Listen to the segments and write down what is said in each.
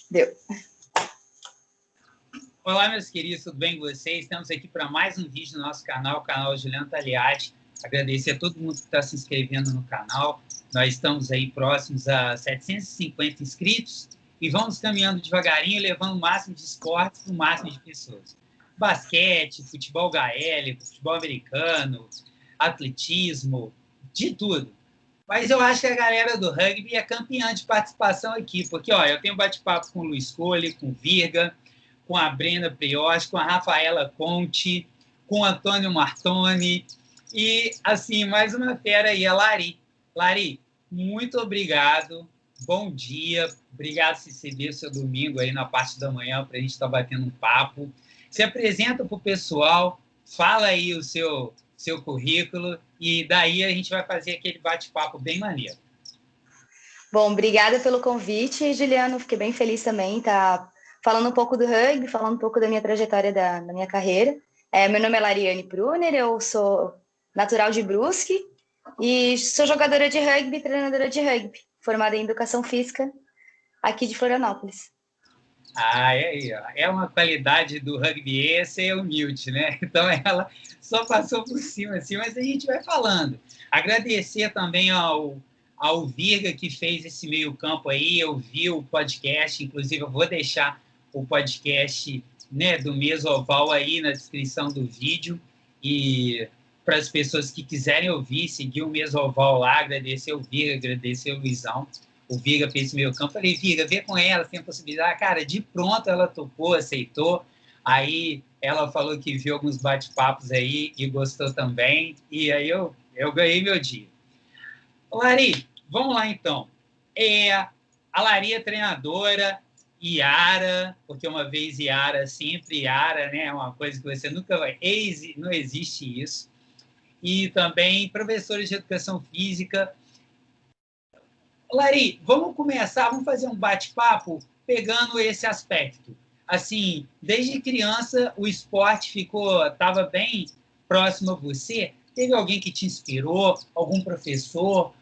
Deu. Olá, meus queridos, tudo bem com vocês? Estamos aqui para mais um vídeo no nosso canal, o canal Juliano Taliati. Agradecer a todo mundo que está se inscrevendo no canal. Nós estamos aí próximos a 750 inscritos e vamos caminhando devagarinho, levando o máximo de esportes para o máximo de pessoas. Basquete, futebol gaélico, futebol americano, atletismo, de tudo. Mas eu acho que a galera do rugby é campeã de participação aqui, porque ó, eu tenho bate-papo com o Luiz Cole, com o Virga, com a Brenda Priotti, com a Rafaela Conte, com o Antônio Martoni e, assim, mais uma fera aí, a Lari. Lari, muito obrigado, bom dia, obrigado por ceder o seu domingo aí na parte da manhã para a gente estar batendo um papo. Se apresenta para o pessoal, fala aí o seu currículo e daí a gente vai fazer aquele bate-papo bem maneiro. Bom, obrigada pelo convite, Juliano. Fiquei bem feliz também, tá falando um pouco do rugby, falando um pouco da minha trajetória da minha carreira. Meu nome é Lariane Pruner, eu sou natural de Brusque e sou jogadora de rugby, treinadora de rugby, formada em Educação Física aqui de Florianópolis. Ah, é uma qualidade do rugby ser humilde, né? Então, ela só passou por cima, assim, mas a gente vai falando. Agradecer também ao Virga, que fez esse meio campo aí, eu vi o podcast, inclusive eu vou deixar o podcast, né, do Mesoval aí na descrição do vídeo, e para as pessoas que quiserem ouvir, seguir o Mesoval lá, agradecer o Virga, agradecer o Luizão. O Virga fez esse meio campo. Falei, Virga, vê com ela, tem a possibilidade. Cara, de pronto ela topou, aceitou. Aí ela falou que viu alguns bate-papos aí e gostou também. E aí eu ganhei meu dia. Lari, vamos lá então. A Lari é treinadora, Iara, porque uma vez Iara, sempre Iara, né? É uma coisa que você nunca vai... Não existe isso. E também professora de educação física. Lari, vamos começar, vamos fazer um bate-papo pegando esse aspecto. Assim, desde criança o esporte estava bem próximo a você? Teve alguém que te inspirou? Algum professor?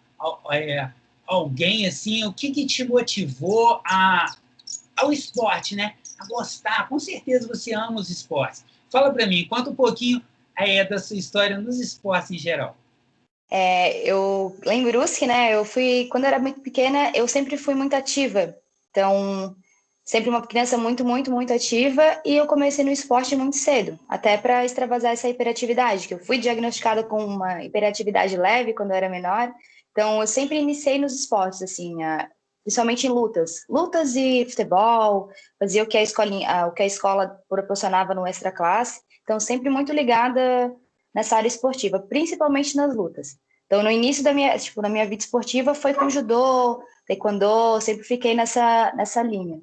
Alguém assim? O que te motivou ao esporte, né? A gostar? Com certeza você ama os esportes. Fala para mim, conta um pouquinho da sua história nos esportes em geral. Eu lá em Brusque, né? Quando eu era muito pequena, eu sempre fui muito ativa. Então, sempre uma criança muito, muito, muito ativa. E eu comecei no esporte muito cedo, até para extravasar essa hiperatividade, que eu fui diagnosticada com uma hiperatividade leve quando eu era menor. Então, eu sempre iniciei nos esportes, assim, principalmente em lutas e futebol. Fazia o que a escola proporcionava no extra classe. Então, sempre muito ligada nessa área esportiva, principalmente nas lutas. Então, no início da minha vida esportiva foi com judô, taekwondo, sempre fiquei nessa linha.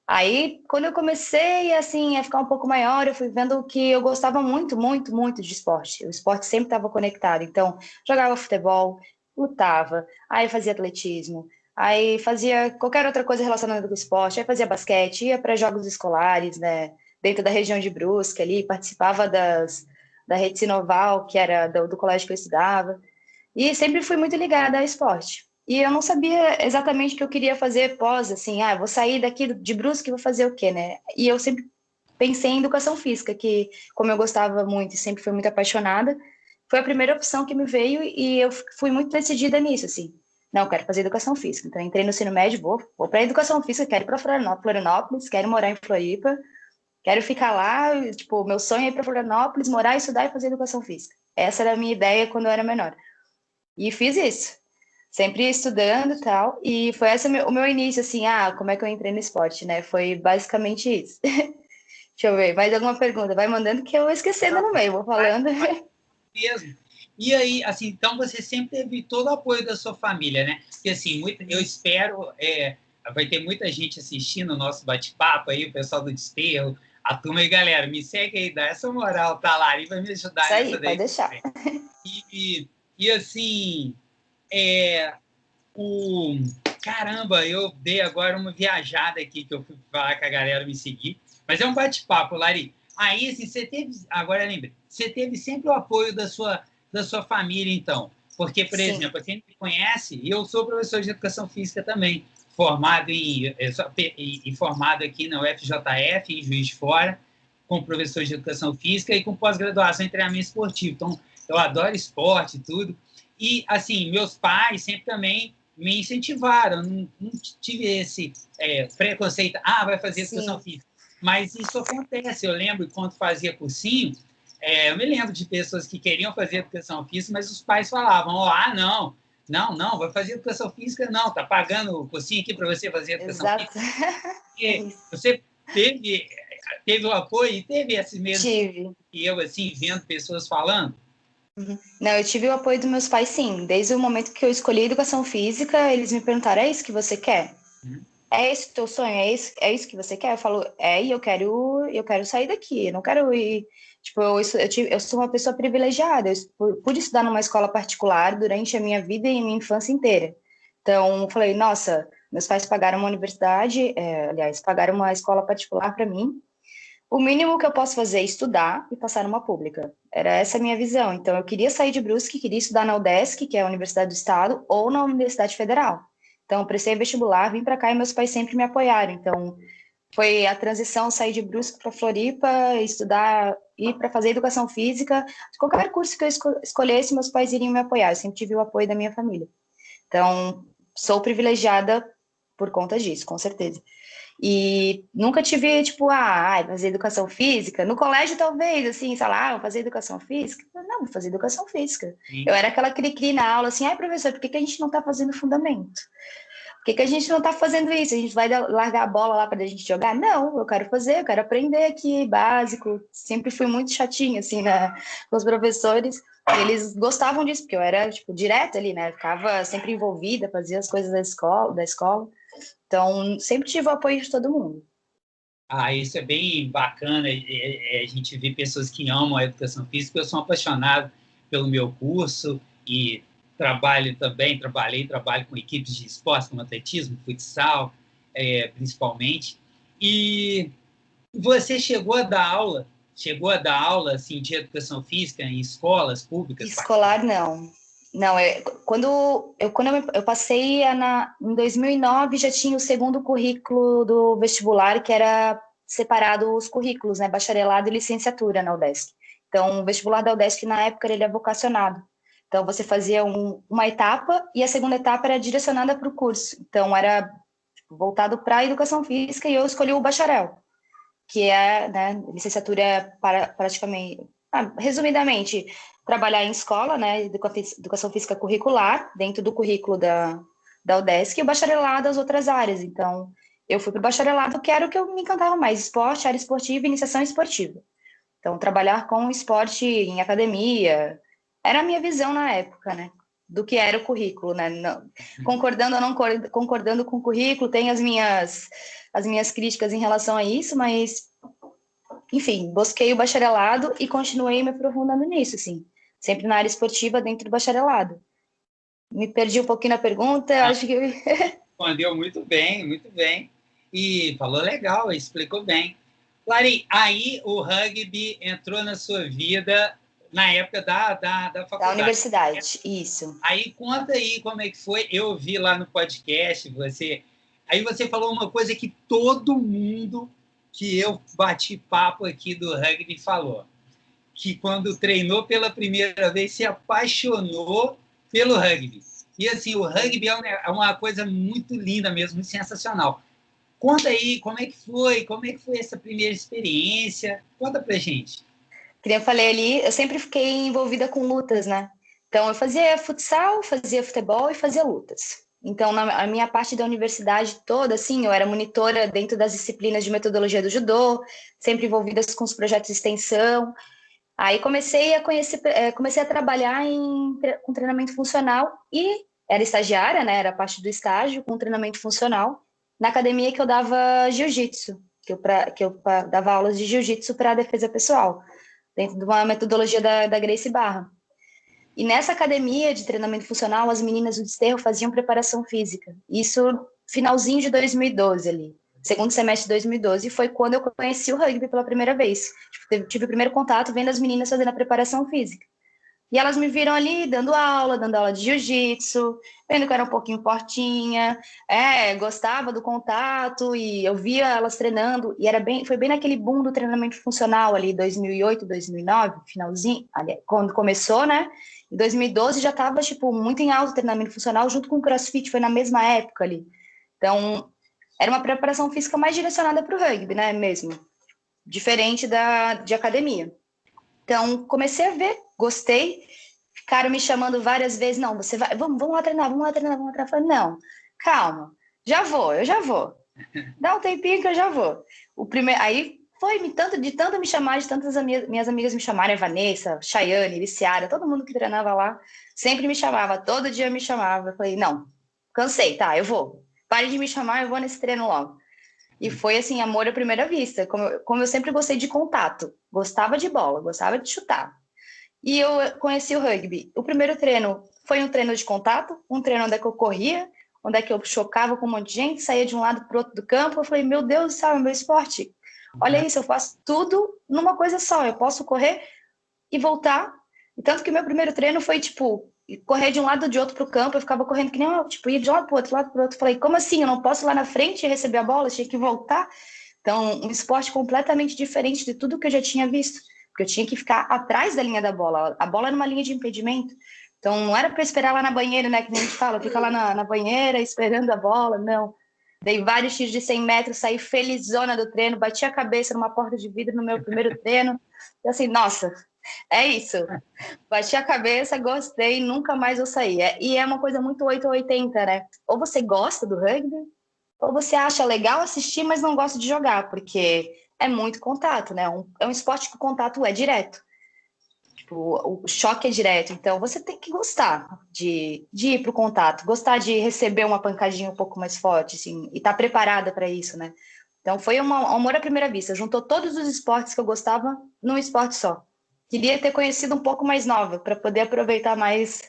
Aí, quando eu comecei, assim, a ficar um pouco maior, eu fui vendo que eu gostava muito, muito, muito de esporte. O esporte sempre estava conectado. Então, jogava futebol, lutava, aí fazia atletismo, aí fazia qualquer outra coisa relacionada com o esporte, aí fazia basquete, ia para jogos escolares, né, dentro da região de Brusque ali, participava da Rede Sinoval, que era do colégio que eu estudava, e sempre fui muito ligada ao esporte. E eu não sabia exatamente o que eu queria fazer pós, assim, vou sair daqui de Brusque e vou fazer o quê, né? E eu sempre pensei em educação física, que como eu gostava muito e sempre fui muito apaixonada, foi a primeira opção que me veio e eu fui muito decidida nisso, assim. Não, eu quero fazer educação física. Então, entrei no ensino médio, vou para educação física, quero ir para Florianópolis, quero morar em Floripa, quero ficar lá, tipo, meu sonho é ir para Florianópolis, morar, estudar e fazer educação física. Essa era a minha ideia quando eu era menor. E fiz isso, sempre estudando e tal. E foi o meu início, assim, como é que eu entrei no esporte, né? Foi basicamente isso. Deixa eu ver, mais alguma pergunta? Vai mandando que eu vou esquecendo no meio, vou falando. Mesmo. E aí, assim, então você sempre teve todo o apoio da sua família, né? Porque, assim, eu espero, vai ter muita gente assistindo o nosso bate-papo aí, o pessoal do Desterro, a turma aí, galera, me segue aí, dá essa moral, tá lá, e vai me ajudar Isso aí, nessa daí. pode deixar. E assim, caramba, eu dei agora uma viajada aqui, que eu fui falar com a galera me seguir, mas é um bate-papo, Lari. Aí, assim, agora lembrei, você teve sempre o apoio da sua família, então. Porque, por Sim. exemplo, quem me conhece, eu sou professor de educação física também, formado formado aqui na UFJF, em Juiz de Fora, com professor de educação física e com pós-graduação em treinamento esportivo. Então, eu adoro esporte e tudo. E, assim, meus pais sempre também me incentivaram, não tive esse preconceito, vai fazer educação física. Mas isso acontece, eu lembro, quando fazia cursinho, eu me lembro de pessoas que queriam fazer educação física, mas os pais falavam, não, vai fazer educação física, não, tá pagando o cursinho aqui para você fazer educação Exato. física. Porque você teve o apoio e teve esse mesmo Tive. que eu, assim, vendo pessoas falando? Não, eu tive o apoio dos meus pais, sim. Desde o momento que eu escolhi educação física, eles me perguntaram, é isso que você quer? É esse o teu sonho? É isso que você quer? Eu falo, e eu quero sair daqui, eu não quero ir. Tipo, eu sou uma pessoa privilegiada, eu pude estudar numa escola particular durante a minha vida e minha infância inteira. Então, eu falei, nossa, meus pais pagaram uma universidade, aliás, pagaram uma escola particular para mim. O mínimo que eu posso fazer é estudar e passar numa pública. Era essa a minha visão. Então, eu queria sair de Brusque, queria estudar na UDESC, que é a Universidade do Estado, ou na Universidade Federal. Então, eu prestei vestibular, vim para cá e meus pais sempre me apoiaram. Então, foi a transição, sair de Brusque para Floripa, estudar, ir para fazer educação física. Qualquer curso que eu escolhesse, meus pais iriam me apoiar. Eu sempre tive o apoio da minha família. Então, sou privilegiada por conta disso, com certeza. E nunca tive, tipo, fazer educação física. No colégio, talvez, assim, sei lá, vou fazer educação física. Não, vou fazer educação física. Sim. Eu era aquela cri-cri na aula, assim, professor, por que a gente não tá fazendo fundamento? Por que a gente não tá fazendo isso? A gente vai largar a bola lá pra gente jogar? Não, eu quero fazer, eu quero aprender aqui, básico. Sempre fui muito chatinha, assim, com os professores. Eles gostavam disso, porque eu era, tipo, direto ali, né? Eu ficava sempre envolvida, fazia as coisas da escola. Então, sempre tive o apoio de todo mundo. Isso é bem bacana, a gente vê pessoas que amam a educação física. Eu sou apaixonado pelo meu curso e trabalho com equipes de esporte, como atletismo, futsal, principalmente. E você chegou a dar aula assim, de educação física em escolas públicas? Escolar, não. Não, quando eu passei em 2009, já tinha o segundo currículo do vestibular, que era separado os currículos, né? Bacharelado e licenciatura na UDESC. Então, o vestibular da UDESC, na época, ele é vocacionado. Então, você fazia uma etapa e a segunda etapa era direcionada para o curso. Então, era voltado para a educação física e eu escolhi o bacharel, que é, né, licenciatura para praticamente, resumidamente, trabalhar em escola, né, educação física curricular, dentro do currículo da UDESC, e o bacharelado das outras áreas. Então, eu fui para o bacharelado, que era o que eu me encantava mais, esporte, área esportiva e iniciação esportiva. Então, trabalhar com esporte em academia, era a minha visão na época, né, do que era o currículo, né, não, concordando ou não concordando com o currículo, tem as minhas críticas em relação a isso, mas, enfim, busquei o bacharelado e continuei me aprofundando nisso, assim, sempre na área esportiva dentro do bacharelado. Me perdi um pouquinho na pergunta, acho que... Respondeu muito bem, muito bem. E falou legal, explicou bem. Clary, aí o rugby entrou na sua vida na época da faculdade. Da universidade, isso. Aí conta aí como é que foi. Eu vi lá no podcast, aí você falou uma coisa que todo mundo que eu bati papo aqui do rugby falou, que quando treinou pela primeira vez se apaixonou pelo rugby. E assim, o rugby é uma coisa muito linda mesmo, muito sensacional. Conta aí como é que foi essa primeira experiência. Conta pra gente. Como eu falei ali, eu sempre fiquei envolvida com lutas, né? Então, eu fazia futsal, fazia futebol e fazia lutas. Então, na minha parte da universidade toda, assim, eu era monitora dentro das disciplinas de metodologia do judô, sempre envolvida com os projetos de extensão. Aí comecei a trabalhar com treinamento funcional e era estagiária, né? Era parte do estágio com treinamento funcional na academia que eu dava jiu-jitsu, que eu dava aulas de jiu-jitsu para defesa pessoal, dentro de uma metodologia da Gracie Barra. E nessa academia de treinamento funcional, as meninas do Desterro faziam preparação física. Isso finalzinho de 2012 ali. Segundo semestre de 2012, e foi quando eu conheci o rugby pela primeira vez. Tive o primeiro contato vendo as meninas fazendo a preparação física. E elas me viram ali dando aula de jiu-jitsu, vendo que eu era um pouquinho fortinha, gostava do contato, e eu via elas treinando, e foi bem naquele boom do treinamento funcional ali, 2008, 2009, finalzinho, ali, quando começou, né? Em 2012 já estava, tipo, muito em alta o treinamento funcional, junto com o CrossFit, foi na mesma época ali. Então, era uma preparação física mais direcionada para o rugby, né, mesmo, diferente de academia. Então, comecei a ver, gostei, ficaram me chamando várias vezes, não, você vai, vamos lá treinar, vamos lá treinar, vamos lá treinar. Eu falei, não, calma, eu já vou. Dá um tempinho que eu já vou. Aí foi de tanto me chamar, de tantas minhas amigas me chamarem, a Vanessa, Chayane, Viciara, todo mundo que treinava lá, sempre me chamava, todo dia me chamava. Eu falei, não, cansei, tá, eu vou. Pare de me chamar, eu vou nesse treino logo. E foi assim, amor à primeira vista, como eu sempre gostei de contato, gostava de bola, gostava de chutar. E eu conheci o rugby. O primeiro treino foi um treino de contato, um treino onde é que eu corria, onde é que eu chocava com um monte de gente, saía de um lado para o outro do campo. Eu falei, meu Deus do céu, é meu esporte. Olha isso, eu faço tudo numa coisa só. Eu posso correr e voltar. E tanto que o meu primeiro treino foi, tipo, correr de um lado ou de outro para o campo. Eu ficava correndo que nem eu, tipo, ia de um lado para o outro, lado para o outro. Falei, como assim? Eu não posso ir lá na frente e receber a bola? Eu tinha que voltar. Então, um esporte completamente diferente de tudo que eu já tinha visto. Porque eu tinha que ficar atrás da linha da bola. A bola era uma linha de impedimento. Então, não era para esperar lá na banheira, né? Que nem a gente fala, fica lá na banheira esperando a bola. Não. Dei vários tiros de 100 metros, saí felizona do treino, bati a cabeça numa porta de vidro no meu primeiro treino. E assim, nossa, é isso. Bati a cabeça, gostei, nunca mais vou sair. E é uma coisa muito 8 ou 80, né? Ou você gosta do rugby, ou você acha legal assistir, mas não gosta de jogar, porque é muito contato, né? É um esporte que o contato é direto. Tipo, o choque é direto. Então, você tem que gostar de ir para o contato, gostar de receber uma pancadinha um pouco mais forte, assim, e estar preparada para isso, né? Então, foi um amor à primeira vista. Juntou todos os esportes que eu gostava num esporte só. Queria ter conhecido um pouco mais nova, para poder aproveitar mais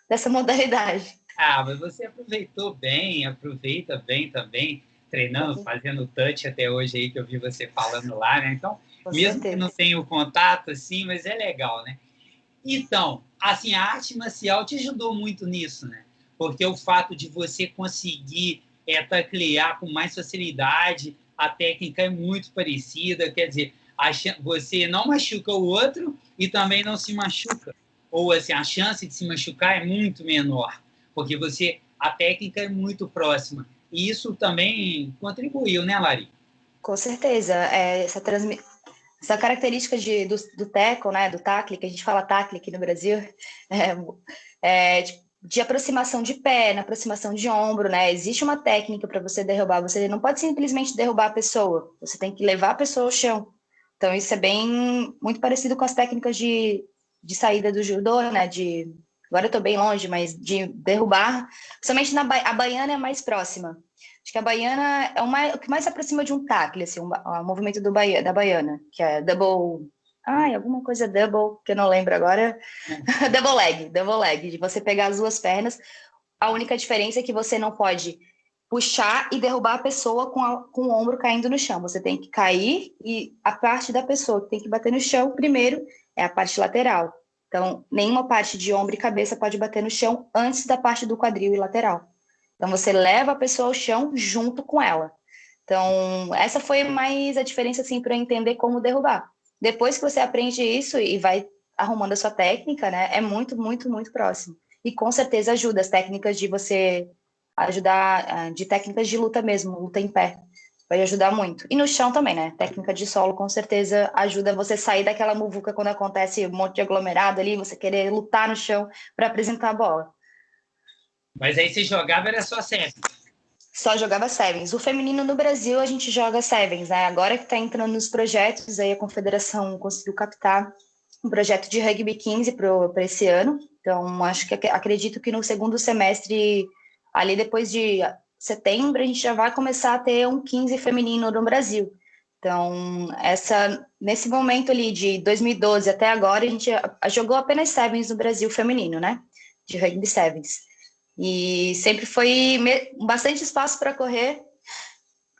dessa modalidade. Ah, mas você aproveitou bem, aproveita bem também, treinando, fazendo touch até hoje aí, que eu vi você falando lá, né? Então, Com mesmo que certeza. não tenha o contato, assim, mas é legal, né? Então, assim, a arte marcial te ajudou muito nisso, né? Porque o fato de você conseguir taclear com mais facilidade, a técnica é muito parecida, quer dizer, você não machuca o outro e também não se machuca. Ou assim, a chance de se machucar é muito menor, porque a técnica é muito próxima. E isso também contribuiu, né, Lari? Com certeza. Essa característica do tackle, né, do tackle, que a gente fala tackle aqui no Brasil, de aproximação de pé, na aproximação de ombro, né? Existe uma técnica para você derrubar. Você não pode simplesmente derrubar a pessoa. Você tem que levar a pessoa ao chão. Então, isso é muito parecido com as técnicas de saída do judô, né? Agora eu estou bem longe, mas de derrubar. Principalmente a baiana é a mais próxima. Acho que a baiana é o que mais se aproxima de um tackle, assim, o movimento da baiana, que é double... Ai, alguma coisa double, que eu não lembro agora. Double leg, de você pegar as duas pernas. A única diferença é que você não pode puxar e derrubar a pessoa com o ombro caindo no chão. Você tem que cair e a parte da pessoa que tem que bater no chão primeiro é a parte lateral. Então, nenhuma parte de ombro e cabeça pode bater no chão antes da parte do quadril e lateral. Então, você leva a pessoa ao chão junto com ela. Então, essa foi mais a diferença, assim, para entender como derrubar. Depois que você aprende isso e vai arrumando a sua técnica, né, é muito, muito, muito próximo. E com certeza ajuda as técnicas de você ajudar, de técnicas de luta mesmo, luta em pé. Vai ajudar muito. E no chão também, né? Técnica de solo com certeza ajuda você sair daquela muvuca quando acontece um monte de aglomerado ali, você querer lutar no chão para apresentar a bola. Mas aí você jogava, era só sevens. Só jogava sevens. O feminino no Brasil a gente joga sevens, né? Agora que está entrando nos projetos, aí a confederação conseguiu captar um projeto de rugby 15 para esse ano. Então, acredito que no segundo semestre, ali depois de setembro, a gente já vai começar a ter um 15 feminino no Brasil. Então, nesse momento ali de 2012 até agora, a gente jogou apenas sevens no Brasil feminino, né? De rugby sevens. E sempre foi bastante espaço para correr,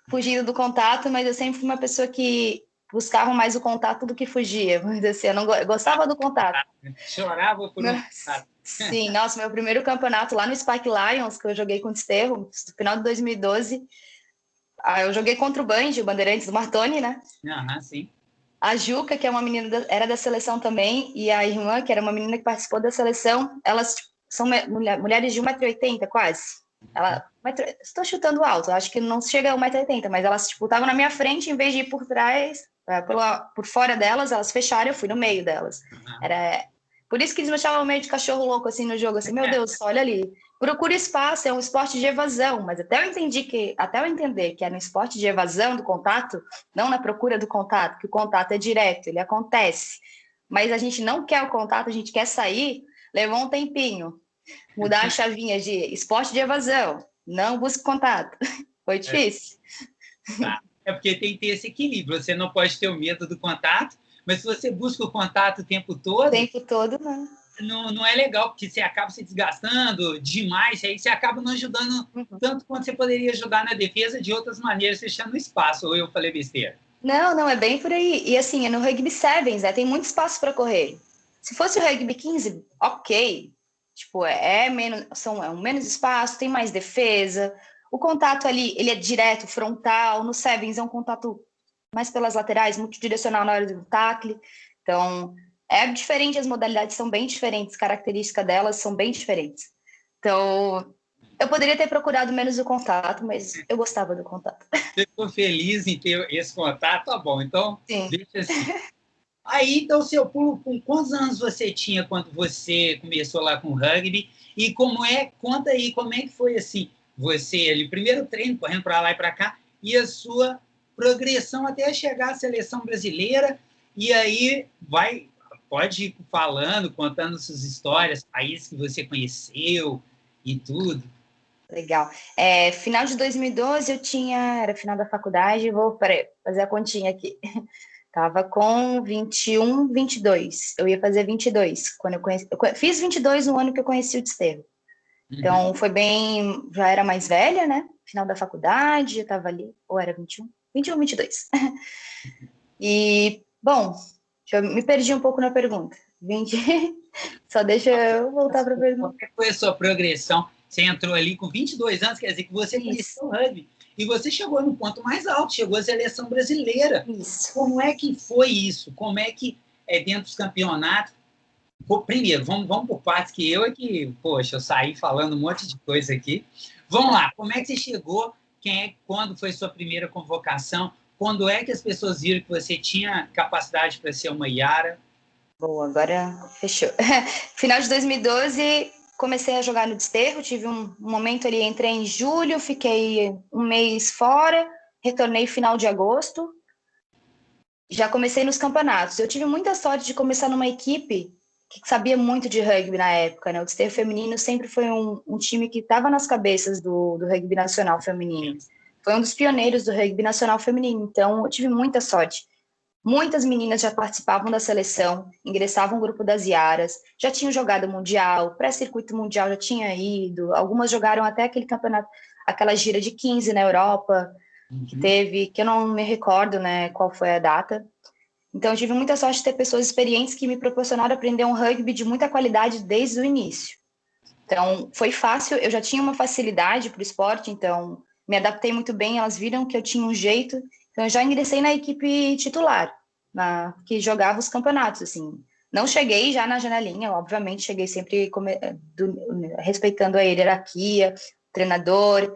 fugindo do contato, mas eu sempre fui uma pessoa que, buscava mais o contato do que fugia. Mas assim, eu gostava do contato. Chorava por um contato. Sim, nossa, meu primeiro campeonato lá no Spike Lions, que eu joguei com o Desterro, no final de 2012. Eu joguei contra o Banji, o Bandeirantes do Martoni, né? Sim. A Juca, que é uma menina, era da seleção também, e a irmã, que era uma menina que participou da seleção, elas são mulheres de 1,80 m quase. Estou chutando alto, acho que não chega a 1,80 m, mas elas estavam na minha frente, em vez de ir por trás, por fora delas, elas fecharam, eu fui no meio delas. Por isso que eles me chamavam meio de cachorro louco, assim, no jogo, assim, meu Deus, olha ali. Procura espaço, é um esporte de evasão, mas até eu entender que é no esporte de evasão do contato, não na procura do contato, que o contato é direto, ele acontece. Mas a gente não quer o contato, a gente quer sair, levou um tempinho. Mudar a chavinha de esporte de evasão, não busque contato. Foi difícil. Tá. É porque tem que ter esse equilíbrio. Você não pode ter o medo do contato, mas se você busca o contato o tempo todo... O tempo todo, não. Não é legal, porque você acaba se desgastando demais, aí você acaba não ajudando tanto quanto você poderia ajudar na defesa de outras maneiras, fechando espaço. Ou eu falei besteira? Não, é bem por aí. E assim, no rugby sevens, né, tem muito espaço para correr. Se fosse o rugby 15, ok. Tipo, é um menos espaço, tem mais defesa. O contato ali, ele é direto, frontal. No sevens é um contato mais pelas laterais, multidirecional na hora do tackle. Então, é diferente, as modalidades são bem diferentes, características delas são bem diferentes. Então, eu poderia ter procurado menos o contato, mas eu gostava do contato. Você ficou feliz em ter esse contato? Tá bom, então Sim. Deixa assim. Aí, então, seu pulo, com quantos anos você tinha quando você começou lá com o rugby? E conta aí, como é que foi assim, você ali, primeiro treino, correndo para lá e para cá, e a sua progressão até chegar à seleção brasileira, e aí pode ir falando, contando suas histórias, países que você conheceu e tudo. Legal. Final de 2012 era final da faculdade, vou fazer a continha aqui. Tava com 21, 22. Eu ia fazer 22 quando eu conheci. Fiz 22 no ano que eu conheci o Desterro. Então, foi bem... Já era mais velha, né? Final da faculdade, eu tava ali. Ou era 21? 21, 22. E, bom, me perdi um pouco na pergunta. 20... Só deixa eu voltar para a pergunta. Como foi a sua progressão? Você entrou ali com 22 anos, quer dizer que você conheceu o rugby. E você chegou no ponto mais alto, chegou à seleção brasileira. Isso. Como é que foi isso? Como é que é dentro dos campeonatos? Primeiro, vamos por partes, que poxa, eu saí falando um monte de coisa aqui. Vamos lá, como é que você chegou? Quando foi sua primeira convocação? Quando é que as pessoas viram que você tinha capacidade para ser uma Yara? Boa, agora fechou. Final de 2012, comecei a jogar no Desterro, tive um momento ali, entrei em julho, fiquei um mês fora, retornei final de agosto, já comecei nos campeonatos. Eu tive muita sorte de começar numa equipe que sabia muito de rugby na época, né? O Desterro feminino sempre foi um time que estava nas cabeças do rugby nacional feminino. Foi um dos pioneiros do rugby nacional feminino, então eu tive muita sorte. Muitas meninas já participavam da seleção, ingressavam no grupo das Iaras, já tinham jogado mundial, pré-circuito mundial já tinha ido, algumas jogaram até aquele campeonato, aquela gira de 15 na Europa, que teve, que eu não me recordo, né, qual foi a data. Então eu tive muita sorte de ter pessoas experientes que me proporcionaram aprender um rugby de muita qualidade desde o início. Então foi fácil, eu já tinha uma facilidade para o esporte, então me adaptei muito bem, elas viram que eu tinha um jeito. Então, eu já ingressei na equipe titular, que jogava os campeonatos, assim. Não cheguei já na janelinha, obviamente, cheguei sempre respeitando a hierarquia, o treinador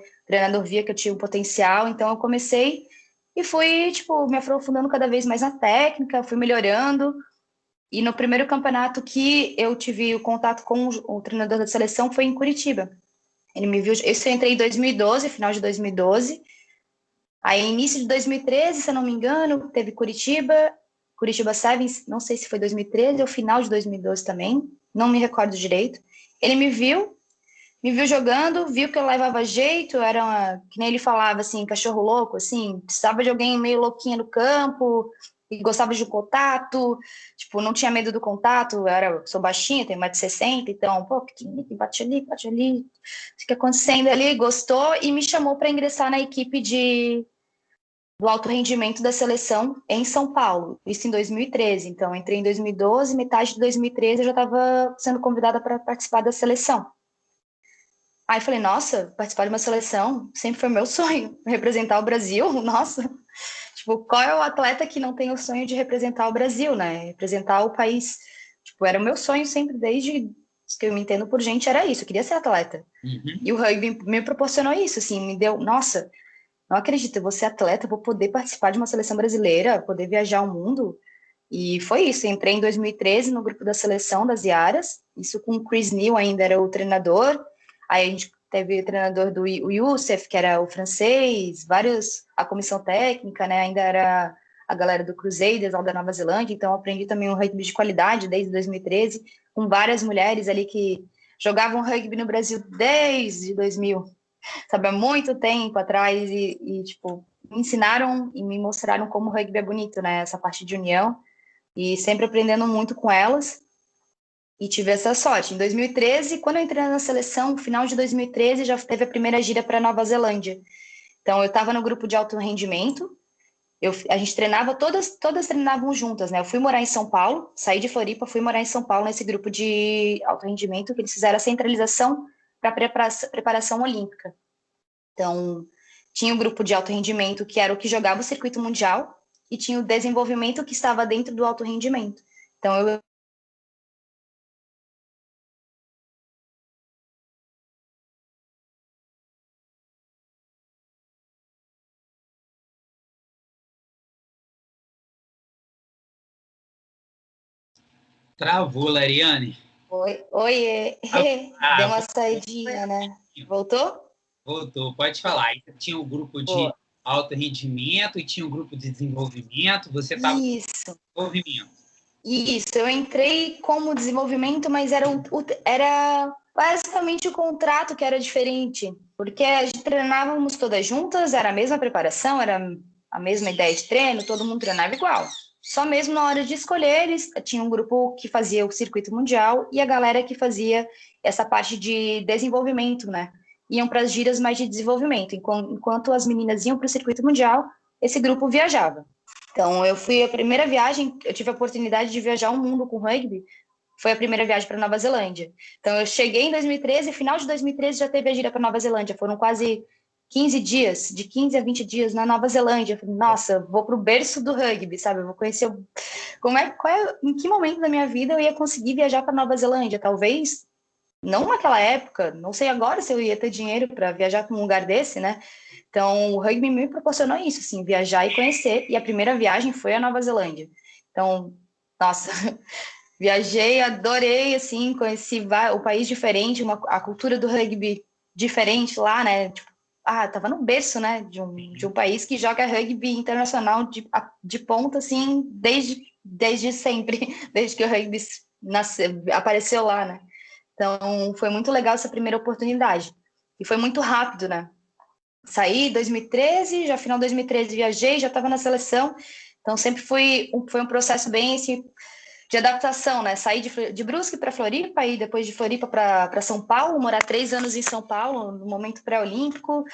via que eu tinha um potencial, então eu comecei e fui, me aprofundando cada vez mais na técnica, fui melhorando. E no primeiro campeonato que eu tive o contato com o treinador da seleção foi em Curitiba. Ele me viu, eu entrei em 2012, final de 2012. Aí, início de 2013, se eu não me engano, teve Curitiba Sevens, não sei se foi 2013 ou final de 2012 também, não me recordo direito. Ele me viu jogando, viu que eu levava jeito, que nem ele falava, assim, cachorro louco, assim, precisava de alguém meio louquinha no campo, e gostava de um contato, não tinha medo do contato, sou baixinha, tenho 1,60 m, então, pequenininho, bate ali, o que acontecendo ali, gostou e me chamou para ingressar na equipe do alto rendimento da seleção em São Paulo, isso em 2013. Então, entrei em 2012, metade de 2013 eu já estava sendo convidada para participar da seleção. Aí falei, nossa, participar de uma seleção sempre foi meu sonho, representar o Brasil, nossa. Tipo, qual é o atleta que não tem o sonho de representar o Brasil, né? Representar o país. Tipo, era o meu sonho sempre, desde que eu me entendo por gente, era isso, eu queria ser atleta. Uhum. E o rugby me proporcionou isso, assim, me deu, nossa, não acredito, eu vou ser atleta, vou poder participar de uma seleção brasileira, poder viajar ao mundo. E foi isso, eu entrei em 2013 no grupo da seleção das Iaras, isso com o Chris Neal ainda era o treinador, aí a gente teve o treinador do o Youssef, que era o francês, vários, a comissão técnica, né, ainda era a galera do Crusaders, lá da Nova Zelândia, então aprendi também um rugby de qualidade desde 2013, com várias mulheres ali que jogavam rugby no Brasil desde 2000, sabe, há muito tempo atrás, tipo, me ensinaram e me mostraram como o rugby é bonito, né, essa parte de união, e sempre aprendendo muito com elas, e tive essa sorte. Em 2013, quando eu entrei na seleção, no final de 2013, já teve a primeira gira para Nova Zelândia. Então, eu estava no grupo de alto rendimento, a gente treinava, todas treinavam juntas, né? Eu fui morar em São Paulo, saí de Floripa, fui morar em São Paulo, nesse grupo de alto rendimento, que eles fizeram a centralização para preparação olímpica. Então, tinha o grupo de alto rendimento, que era o que jogava o circuito mundial, e tinha o desenvolvimento que estava dentro do alto rendimento. Então, eu Travou, Lariane. Oi, oi, deu uma saidinha, né? Voltou? Voltou, pode falar. Aí tinha o grupo de Boa. alto rendimento e tinha o grupo de desenvolvimento, você estava no Isso, desenvolvimento. isso. Eu entrei como desenvolvimento, mas era basicamente o contrato que era diferente, porque a gente treinávamos todas juntas, era a mesma preparação, era a mesma ideia de treino, todo mundo treinava igual. Só mesmo na hora de escolher, eles tinham um grupo que fazia o circuito mundial e a galera que fazia essa parte de desenvolvimento, né? Iam para as giras mais de desenvolvimento, enquanto as meninas iam para o circuito mundial, esse grupo viajava. Então, eu fui a primeira viagem, eu tive a oportunidade de viajar o mundo com rugby, foi a primeira viagem para Nova Zelândia. Então, eu cheguei em 2013, final de 2013 já teve a gira para Nova Zelândia, foram quase 15 dias, de 15 a 20 dias na Nova Zelândia. Eu falei, nossa, vou para o berço do rugby, sabe? Eu vou conhecer em que momento da minha vida eu ia conseguir viajar para Nova Zelândia? Talvez não naquela época, não sei agora se eu ia ter dinheiro para viajar para um lugar desse, né? Então, o rugby me proporcionou isso, assim, viajar e conhecer. E a primeira viagem foi a Nova Zelândia. Então, nossa, viajei, adorei, assim, conheci o país diferente, a cultura do rugby diferente lá, né? Tipo, tava no berço, né, de um país que joga rugby internacional de ponta, assim, desde sempre, desde que o rugby apareceu lá, né? Então, foi muito legal essa primeira oportunidade. E foi muito rápido, né? Saí em 2013, já final de 2013 viajei, já estava na seleção. Então, sempre foi um processo bem assim, de adaptação, né? Saí de Brusque para Floripa, e depois de Floripa para São Paulo, morar 3 anos em São Paulo, no momento pré-olímpico. O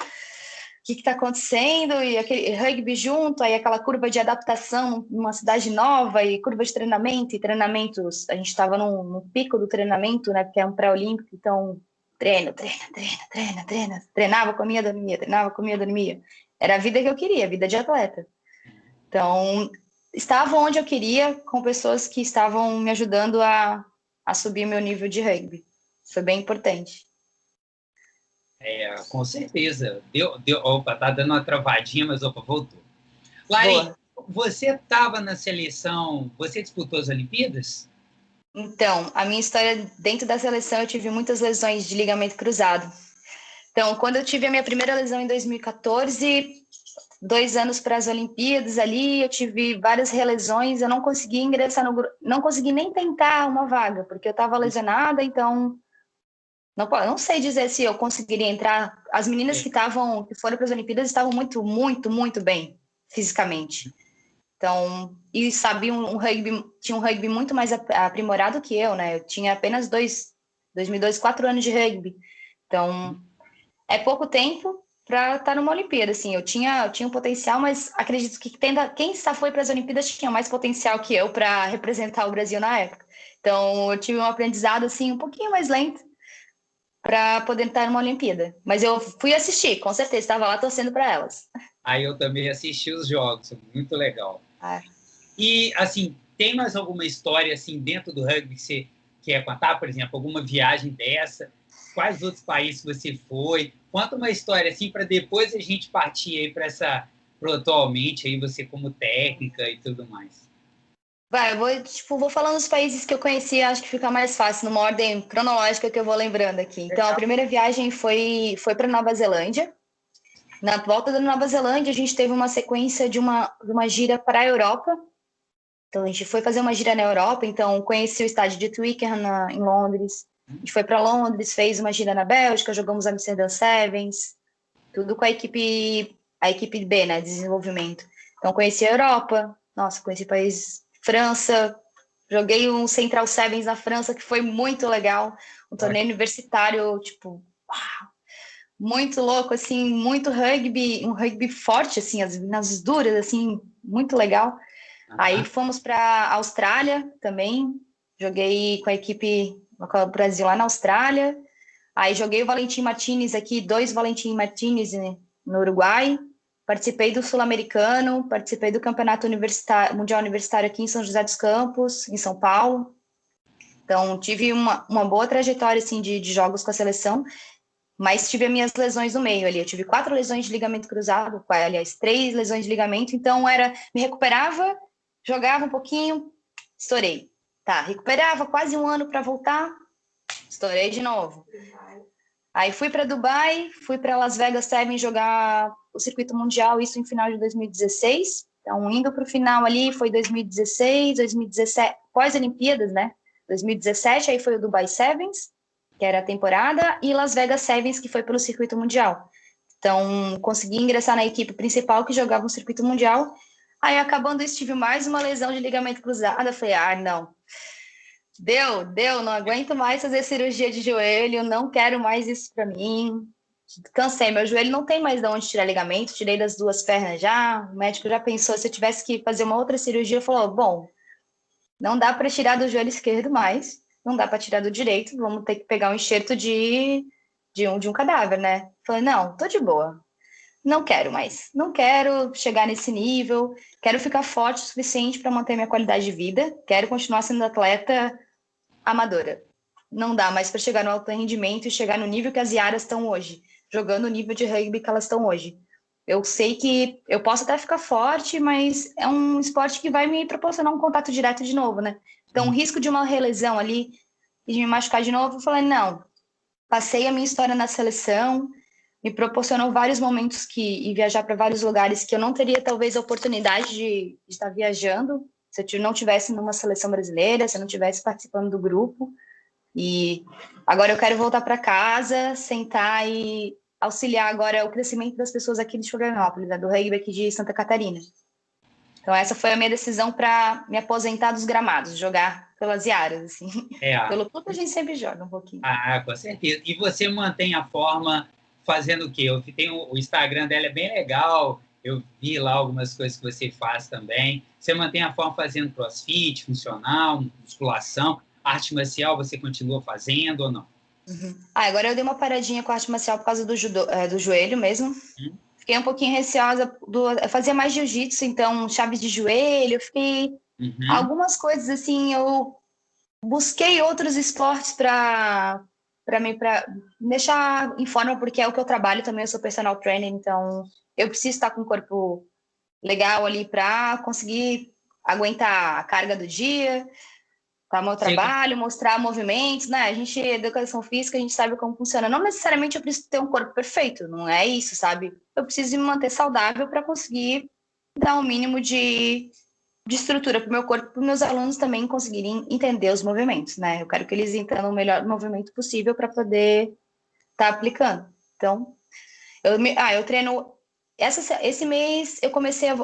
que está acontecendo? E aquele rugby junto, aí aquela curva de adaptação numa cidade nova, e curva de treinamento e treinamentos. A gente estava no pico do treinamento, né? Porque é um pré-olímpico, então treino, treinava, comia, dormia. Era a vida que eu queria, a vida de atleta. Então, estava onde eu queria, com pessoas que estavam me ajudando a subir meu nível de rugby. Foi bem importante. Com certeza. Opa, tá dando uma travadinha, mas opa, voltou. Lari, você estava na seleção, você disputou as Olimpíadas? Então, a minha história dentro da seleção, eu tive muitas lesões de ligamento cruzado. Então, quando eu tive a minha primeira lesão em 2014, 2 anos para as Olimpíadas ali, eu tive várias relesões, eu não consegui ingressar no grupo, não consegui nem tentar uma vaga, porque eu estava lesionada, então não sei dizer se eu conseguiria entrar. As meninas que foram para as Olimpíadas estavam muito, muito, muito bem fisicamente. Então, e sabiam tinha um rugby muito mais aprimorado que eu, né? Eu tinha apenas 2002, 4 anos de rugby. Então, é pouco tempo, para estar numa Olimpíada, assim, eu tinha um potencial, mas acredito que quem só foi para as Olimpíadas tinha mais potencial que eu para representar o Brasil na época. Então, eu tive um aprendizado, assim, um pouquinho mais lento para poder estar numa Olimpíada. Mas eu fui assistir, com certeza, estava lá torcendo para elas. Aí eu também assisti os jogos, muito legal. Ah, E, assim, tem mais alguma história, assim, dentro do rugby que você quer contar? Por exemplo, alguma viagem dessa? Quais outros países você foi? Conta uma história, assim, para depois a gente partir aí para pro atualmente, aí você como técnica e tudo mais. vai, eu vou falando os países que eu conheci, acho que fica mais fácil, numa ordem cronológica que eu vou lembrando aqui. Então, a primeira viagem foi para Nova Zelândia. Na volta da Nova Zelândia, a gente teve uma sequência de uma gira para a Europa. Então, a gente foi fazer uma gira na Europa, então conheci o estádio de Twickenham em Londres. A gente foi para Londres, fez uma gira na Bélgica, jogamos Amsterdam Sevens, tudo com a equipe B, né, desenvolvimento. Então, conheci a Europa, nossa, conheci países, França, joguei um Central Sevens na França, que foi muito legal, um torneio universitário, tipo, muito louco, assim, muito rugby, um rugby forte, assim, nas duras, assim, muito legal. Aí fomos para Austrália também, joguei com a equipe com o Brasil lá na Austrália. Aí joguei o Valentim Martínez aqui, 2 Valentim Martínez, né, no Uruguai. Participei do Sul-Americano, participei do Campeonato Mundial Universitário aqui em São José dos Campos, em São Paulo. Então, tive uma boa trajetória assim, de jogos com a seleção, mas tive as minhas lesões no meio ali. Eu tive 4 lesões de ligamento cruzado, aliás, 3 lesões de ligamento. Então, me recuperava, jogava um pouquinho, estourei. Tá, recuperava quase um ano para voltar, estourei de novo. Aí fui para Dubai, fui para Las Vegas Sevens jogar o circuito mundial, isso em final de 2016. Então, indo para o final ali, foi 2016, 2017, pós-Olimpíadas, né? 2017, aí foi o Dubai Sevens, que era a temporada, e Las Vegas Sevens, que foi pelo circuito mundial. Então, consegui ingressar na equipe principal que jogava no circuito mundial. Aí, acabando isso, tive mais uma lesão de ligamento cruzado. Eu falei, não, deu, não aguento mais fazer cirurgia de joelho, não quero mais isso para mim. Cansei, meu joelho não tem mais de onde tirar ligamento, tirei das 2 pernas já. O médico já pensou, se eu tivesse que fazer uma outra cirurgia, falou: bom, não dá para tirar do joelho esquerdo mais, não dá para tirar do direito, vamos ter que pegar um enxerto de um cadáver, né? Falei: não, tô de boa. Não quero mais, não quero chegar nesse nível, quero ficar forte o suficiente para manter minha qualidade de vida, quero continuar sendo atleta amadora. Não dá mais para chegar no alto rendimento e chegar no nível que as Iaras estão hoje, jogando o nível de rugby que elas estão hoje. Eu sei que eu posso até ficar forte, mas é um esporte que vai me proporcionar um contato direto de novo, né? Então, o risco de uma relesão ali e de me machucar de novo, eu falei, não, passei a minha história na seleção, me proporcionou vários momentos e viajar para vários lugares que eu não teria talvez a oportunidade de estar viajando se eu não tivesse numa seleção brasileira, se eu não tivesse participando do grupo. E agora eu quero voltar para casa, sentar e auxiliar agora o crescimento das pessoas aqui de Florianópolis, né, do rugby aqui de Santa Catarina. Então essa foi a minha decisão para me aposentar dos gramados, jogar pelas Iaras, assim. Pelo clube a gente sempre joga um pouquinho. Com certeza. E você mantém a forma fazendo o quê? Eu tenho, o Instagram dela é bem legal, eu vi lá algumas coisas que você faz também. Você mantém a forma fazendo crossfit, funcional, musculação, arte marcial você continua fazendo ou não? Uhum. Agora eu dei uma paradinha com a arte marcial por causa do joelho mesmo. Fiquei um pouquinho receosa, eu fazia mais jiu-jitsu, então chaves de joelho, fiquei... Algumas coisas assim, eu busquei outros esportes para me deixar em forma, porque é o que eu trabalho também, eu sou personal trainer, então eu preciso estar com o corpo legal ali para conseguir aguentar a carga do dia, tá? Meu trabalho, mostrar movimentos, né? A gente, educação física, a gente sabe como funciona. Não necessariamente eu preciso ter um corpo perfeito, não é isso, sabe? Eu preciso me manter saudável para conseguir dar um mínimo de estrutura para o meu corpo, para os meus alunos também conseguirem entender os movimentos, né? Eu quero que eles entendam o melhor movimento possível para poder estar aplicando. Então, eu treino. Esse mês eu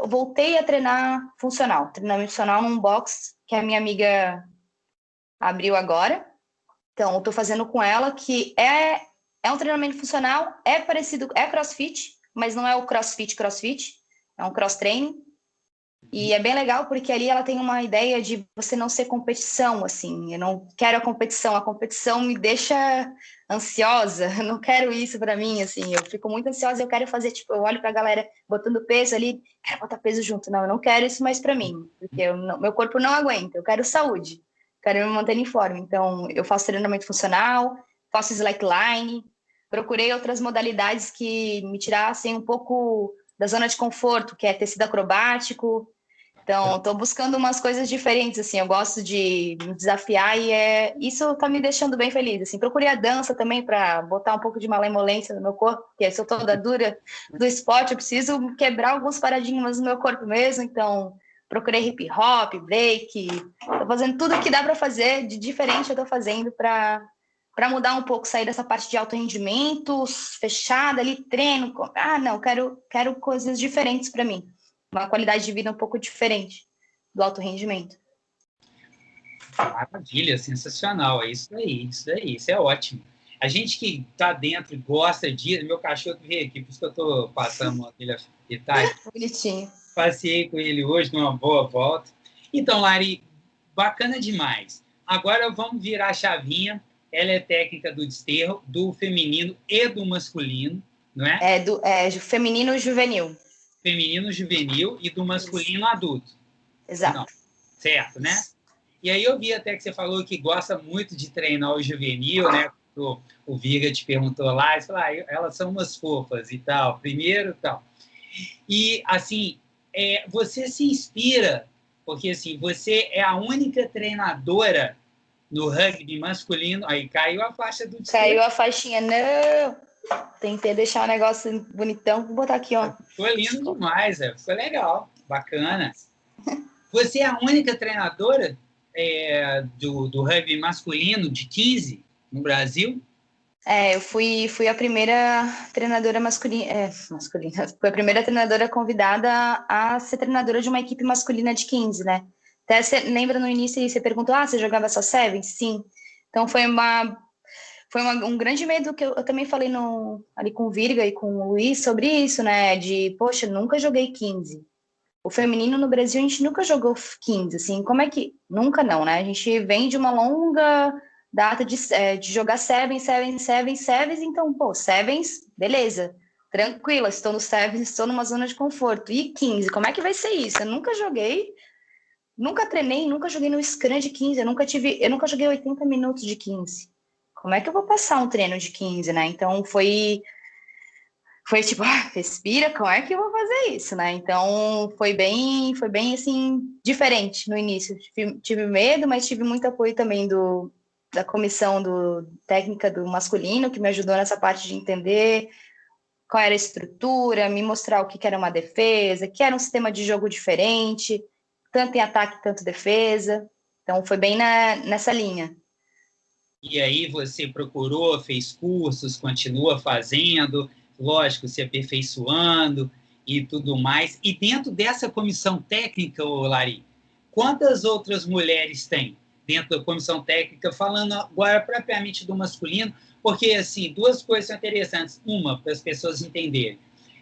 voltei a treinar funcional, treinamento funcional num box que a minha amiga abriu agora. Então, eu estou fazendo com ela, que é É um treinamento funcional, é parecido, é CrossFit, mas não é o CrossFit, é um cross-training. E é bem legal porque ali ela tem uma ideia de você não ser competição, assim. Eu não quero a competição me deixa ansiosa, eu não quero isso para mim, assim. Eu fico muito ansiosa, eu quero fazer, tipo, eu olho para a galera botando peso ali, quero botar peso junto. Não, eu não quero isso mais para mim, porque meu corpo não aguenta, eu quero saúde, quero me manter em forma. Então, eu faço treinamento funcional, faço slackline, procurei outras modalidades que me tirassem um pouco da zona de conforto, que é tecido acrobático. Então, estou buscando umas coisas diferentes, assim, eu gosto de me desafiar e isso está me deixando bem feliz, assim. Procurei a dança também para botar um pouco de malemolência no meu corpo, porque se eu sou toda dura do esporte, eu preciso quebrar alguns paradigmas no meu corpo mesmo, então procurei hip hop, break, estou fazendo tudo o que dá para fazer, de diferente eu estou fazendo para mudar um pouco, sair dessa parte de alto rendimento, fechada ali, treino, não, quero coisas diferentes para mim. Uma qualidade de vida um pouco diferente do alto rendimento. Maravilha, sensacional. É isso aí, isso é ótimo. A gente que está dentro e gosta disso, meu cachorro veio aqui, por isso que eu estou passando aquele detalhe. Bonitinho. Passei com ele hoje numa boa volta. Então, Lari, bacana demais. Agora vamos virar a chavinha. Ela é técnica do desterro, do feminino e do masculino, não é? É feminino juvenil. Feminino juvenil e do masculino adulto. Exato. Não, certo, né? E aí eu vi até que você falou que gosta muito de treinar o juvenil, né? O Viga te perguntou lá, e falou, elas são umas fofas e tal, primeiro e tal. E, assim, você se inspira, porque, assim, você é a única treinadora no rugby masculino. Aí caiu a faixa do desterro. Caiu a faixinha, não! Tentei deixar o negócio bonitão, vou botar aqui, ó. Ficou lindo demais, ficou legal, bacana. Você é a única treinadora do rugby masculino de 15 no Brasil? Eu fui a primeira treinadora masculina. Fui a primeira treinadora convidada a ser treinadora de uma equipe masculina de 15, né? Até você lembra no início, você perguntou, você jogava só Sevens? Sim. Então foi um grande medo que eu também falei ali com o Virga e com o Luiz sobre isso, né? De, poxa, nunca joguei 15. O feminino no Brasil, a gente nunca jogou 15, assim, como é que... Nunca não, né? A gente vem de uma longa data de jogar Sevens, então, Sevens, beleza, tranquila, estou no Sevens, estou numa zona de conforto. E 15, como é que vai ser isso? Eu nunca joguei, nunca treinei, nunca joguei no Scrum de 15, eu nunca joguei 80 minutos de 15. Como é que eu vou passar um treino de 15, né? Então, foi tipo, respira, como é que eu vou fazer isso, né? Então, foi bem, assim, diferente no início. Tive medo, mas tive muito apoio também da comissão técnica do masculino, que me ajudou nessa parte de entender qual era a estrutura, me mostrar o que era uma defesa, que era um sistema de jogo diferente, tanto em ataque, tanto defesa. Então, foi bem nessa linha. E aí você procurou, fez cursos, continua fazendo, lógico, se aperfeiçoando e tudo mais. E dentro dessa comissão técnica, Lari, quantas outras mulheres tem dentro da comissão técnica, falando agora propriamente do masculino? Porque, assim, duas coisas são interessantes. Uma, para as pessoas entenderem,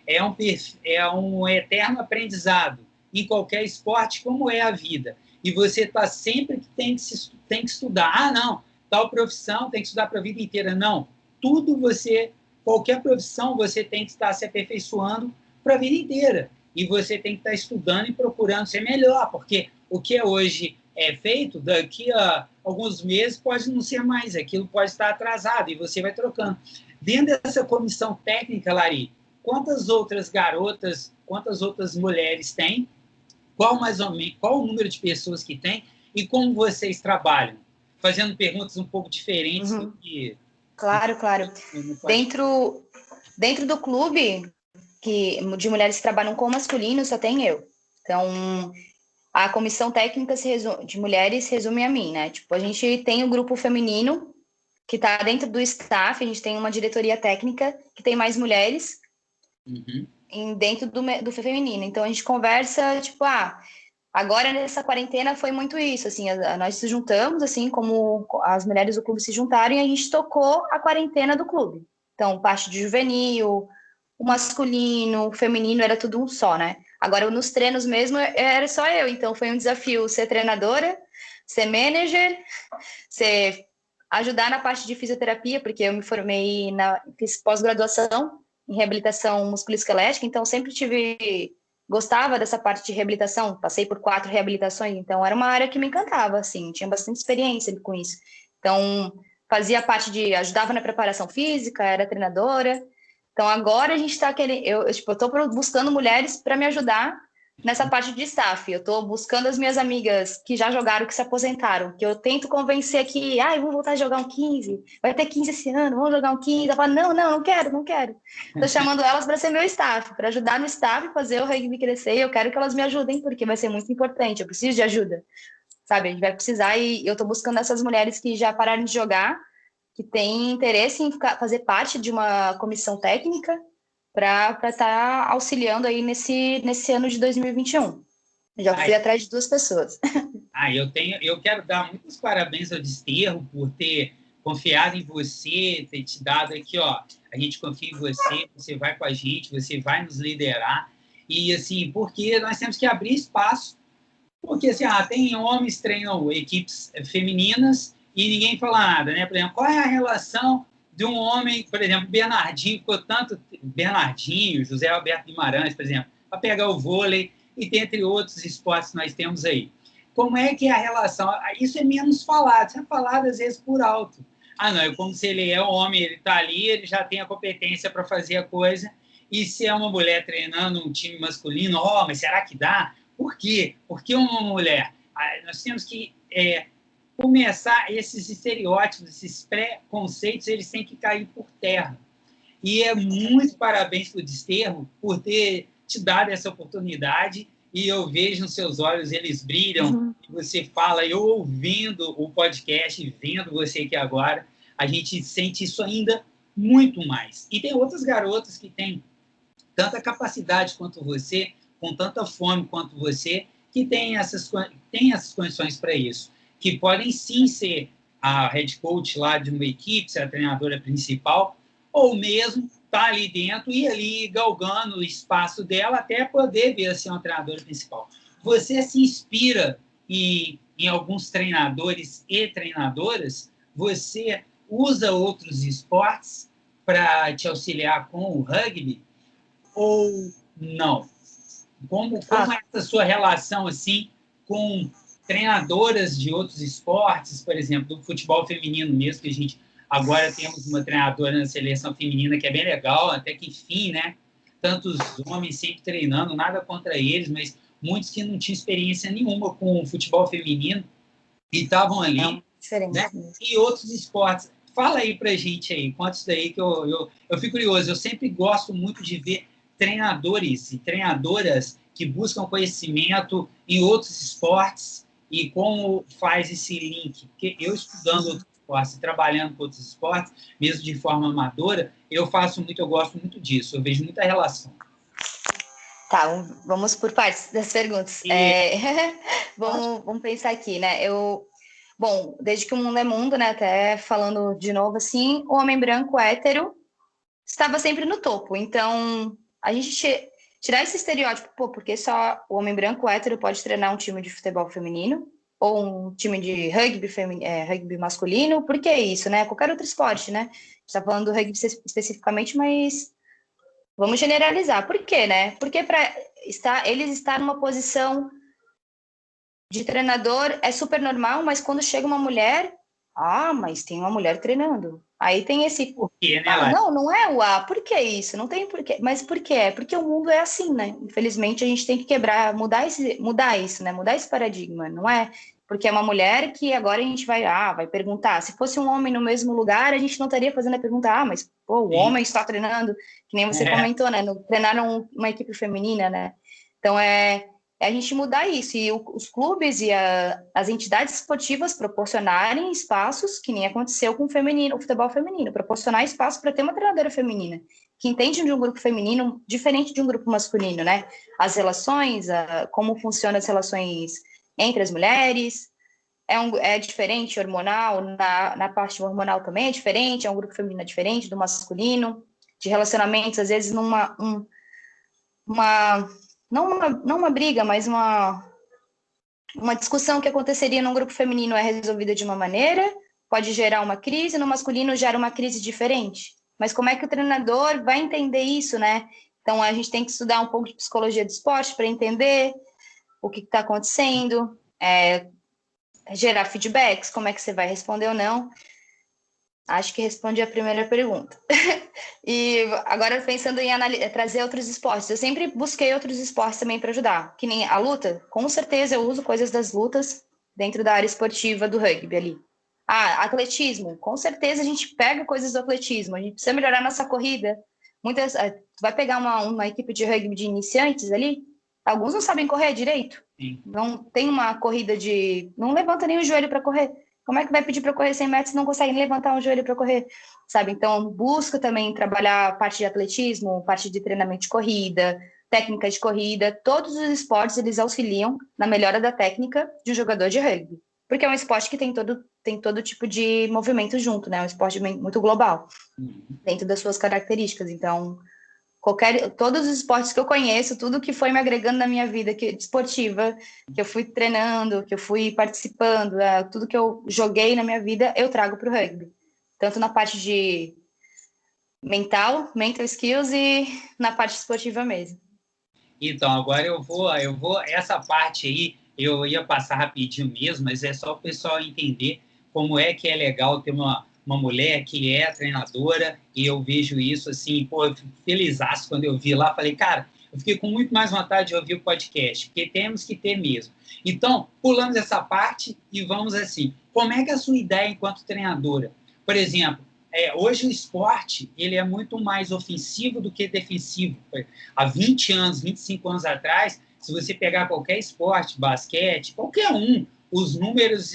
é um eterno aprendizado em qualquer esporte, como é a vida. E você está sempre que tem que estudar. Não, tal profissão tem que estudar para a vida inteira. Não, qualquer profissão, você tem que estar se aperfeiçoando para a vida inteira. E você tem que estar estudando e procurando ser melhor, porque o que hoje é feito, daqui a alguns meses pode não ser mais, aquilo pode estar atrasado e você vai trocando. Dentro dessa comissão técnica, Lari, quantas outras garotas, quantas outras mulheres tem? Qual o número de pessoas que tem? E como vocês trabalham? Fazendo perguntas um pouco diferentes do que... Claro. Dentro do clube de mulheres que trabalham com masculino, só tem eu. Então, a comissão técnica de mulheres resume a mim, né? Tipo, a gente tem o grupo feminino, que está dentro do staff, a gente tem uma diretoria técnica que tem mais mulheres dentro do feminino. Então, a gente conversa, tipo, agora nessa quarentena foi muito isso, assim, nós se juntamos, assim, como as mulheres do clube se juntaram e a gente tocou a quarentena do clube. Então, parte de juvenil, o masculino, o feminino, era tudo um só, né? Agora, nos treinos mesmo, era só eu. Então, foi um desafio ser treinadora, ser manager, ser ajudar na parte de fisioterapia, porque eu me formei fiz pós-graduação em reabilitação musculoesquelética, então sempre gostava dessa parte de reabilitação, passei por 4 reabilitações, então era uma área que me encantava, assim, tinha bastante experiência com isso. Então, fazia parte ajudava na preparação física, era treinadora. Então, agora a gente está querendo, eu estou buscando mulheres para me ajudar nessa parte de staff. Eu estou buscando as minhas amigas que já jogaram, que se aposentaram, que eu tento convencer que, vamos voltar a jogar um 15, vai ter 15 esse ano, vamos jogar um 15. Ela fala, não quero. Estou chamando elas para ser meu staff, para ajudar no staff, fazer o rugby crescer, e eu quero que elas me ajudem, porque vai ser muito importante, eu preciso de ajuda, sabe? A gente vai precisar, e eu estou buscando essas mulheres que já pararam de jogar, que têm interesse em fazer parte de uma comissão técnica, para estar auxiliando aí nesse ano de 2021. Já fui atrás de 2 pessoas. Eu quero dar muitos parabéns ao Desterro por ter confiado em você, ter te dado aqui, ó, a gente confia em você, você vai com a gente, você vai nos liderar, e assim, porque nós temos que abrir espaço, porque assim, tem homens que treinam equipes femininas e ninguém fala nada, né? Por exemplo, qual é a relação de um homem, por exemplo, Bernardinho, José Alberto Guimarães, por exemplo, para pegar o vôlei e entre outros esportes que nós temos aí. Como é que é a relação? Isso é menos falado, isso é falado às vezes por alto. Não, é como se ele é um homem, ele está ali, ele já tem a competência para fazer a coisa, e se é uma mulher treinando um time masculino, mas será que dá? Por quê? Por que uma mulher? Nós temos que começar esses estereótipos, esses preconceitos, eles têm que cair por terra. E muito parabéns para o Desterro por ter te dado essa oportunidade, e eu vejo nos seus olhos, eles brilham, e você fala, eu ouvindo o podcast, vendo você aqui agora, a gente sente isso ainda muito mais. E tem outras garotas que têm tanta capacidade quanto você, com tanta fome quanto você, que têm essas condições para isso, que podem sim ser a head coach lá de uma equipe, ser a treinadora principal, ou mesmo estar ali dentro e ali galgando o espaço dela até poder vir a ser uma treinadora principal. Você se inspira em alguns treinadores e treinadoras? Você usa outros esportes para te auxiliar com o rugby? Ou não? Como é essa sua relação assim com treinadoras de outros esportes, por exemplo, do futebol feminino mesmo, que a gente agora temos uma treinadora na seleção feminina que é bem legal, até que enfim, né? Tantos homens sempre treinando, nada contra eles, mas muitos que não tinham experiência nenhuma com o futebol feminino e estavam ali, né? E outros esportes. Fala aí pra gente aí, conta isso daí que eu fico curioso. Eu sempre gosto muito de ver treinadores e treinadoras que buscam conhecimento em outros esportes e como faz esse link. Porque eu estudando outros esportes, trabalhando com outros esportes, mesmo de forma amadora, eu gosto muito disso, eu vejo muita relação. Tá, vamos por partes das perguntas. Vamos pensar aqui, né? Bom, desde que o mundo é mundo, né? Até falando de novo assim, o homem branco hétero estava sempre no topo. Então, a gente tirar esse estereótipo, porque só o homem branco hétero pode treinar um time de futebol feminino ou um time de rugby masculino, por que isso, né? Qualquer outro esporte, né? A gente está falando do rugby especificamente, mas vamos generalizar. Por quê, né? Porque para eles estar numa posição de treinador é super normal, mas quando chega uma mulher, mas tem uma mulher treinando. Aí tem esse porquê, né, não é por que isso? Não tem porquê. Mas por quê? É porque o mundo é assim, né? Infelizmente a gente tem que mudar isso, né? Mudar esse paradigma, não é? Porque é uma mulher que agora a gente vai perguntar. Se fosse um homem no mesmo lugar, a gente não estaria fazendo a pergunta, mas o homem está treinando, que nem você comentou, né? Treinaram uma equipe feminina, né? Então é a gente mudar isso, e os clubes e as entidades esportivas proporcionarem espaços, que nem aconteceu com o futebol feminino, proporcionar espaço para ter uma treinadora feminina, que entende de um grupo feminino diferente de um grupo masculino, né? As relações, como funcionam as relações entre as mulheres, é diferente hormonal, na parte hormonal também é diferente, é um grupo feminino diferente do masculino, de relacionamentos, às vezes não uma briga, mas uma discussão que aconteceria num grupo feminino é resolvida de uma maneira, pode gerar uma crise, no masculino gera uma crise diferente. Mas como é que o treinador vai entender isso, né? Então, a gente tem que estudar um pouco de psicologia do esporte para entender o que está acontecendo, gerar feedbacks, como é que você vai responder ou não. Acho que respondi a primeira pergunta. E agora pensando em trazer outros esportes, eu sempre busquei outros esportes também para ajudar, que nem a luta, com certeza eu uso coisas das lutas dentro da área esportiva do rugby ali. Atletismo, com certeza a gente pega coisas do atletismo, a gente precisa melhorar nossa corrida. Tu vai pegar uma equipe de rugby de iniciantes ali, alguns não sabem correr direito, Sim. não tem uma corrida não levanta nem o joelho para correr. Como é que vai pedir para correr 100 metros se não consegue levantar um joelho para correr? Sabe? Então, busco também trabalhar parte de atletismo, parte de treinamento de corrida, técnica de corrida. Todos os esportes, eles auxiliam na melhora da técnica de um jogador de rugby. Porque é um esporte que tem todo tipo de movimento junto, né? É um esporte muito global, dentro das suas características. Então, todos os esportes que eu conheço, tudo que foi me agregando na minha vida esportiva, que eu fui treinando, que eu fui participando, tudo que eu joguei na minha vida, eu trago para o rugby. Tanto na parte de mental skills e na parte esportiva mesmo. Então, agora eu vou, essa parte aí, eu ia passar rapidinho mesmo, mas é só o pessoal entender como é que é legal ter uma mulher que é treinadora, e eu vejo isso assim, pô, eu fico felizaço quando eu vi lá, falei, cara, eu fiquei com muito mais vontade de ouvir o podcast, porque temos que ter mesmo. Então, pulamos essa parte e vamos assim, como é que é a sua ideia enquanto treinadora? Por exemplo, hoje o esporte ele é muito mais ofensivo do que defensivo. Há 20 anos, 25 anos atrás, se você pegar qualquer esporte, basquete, qualquer um, os números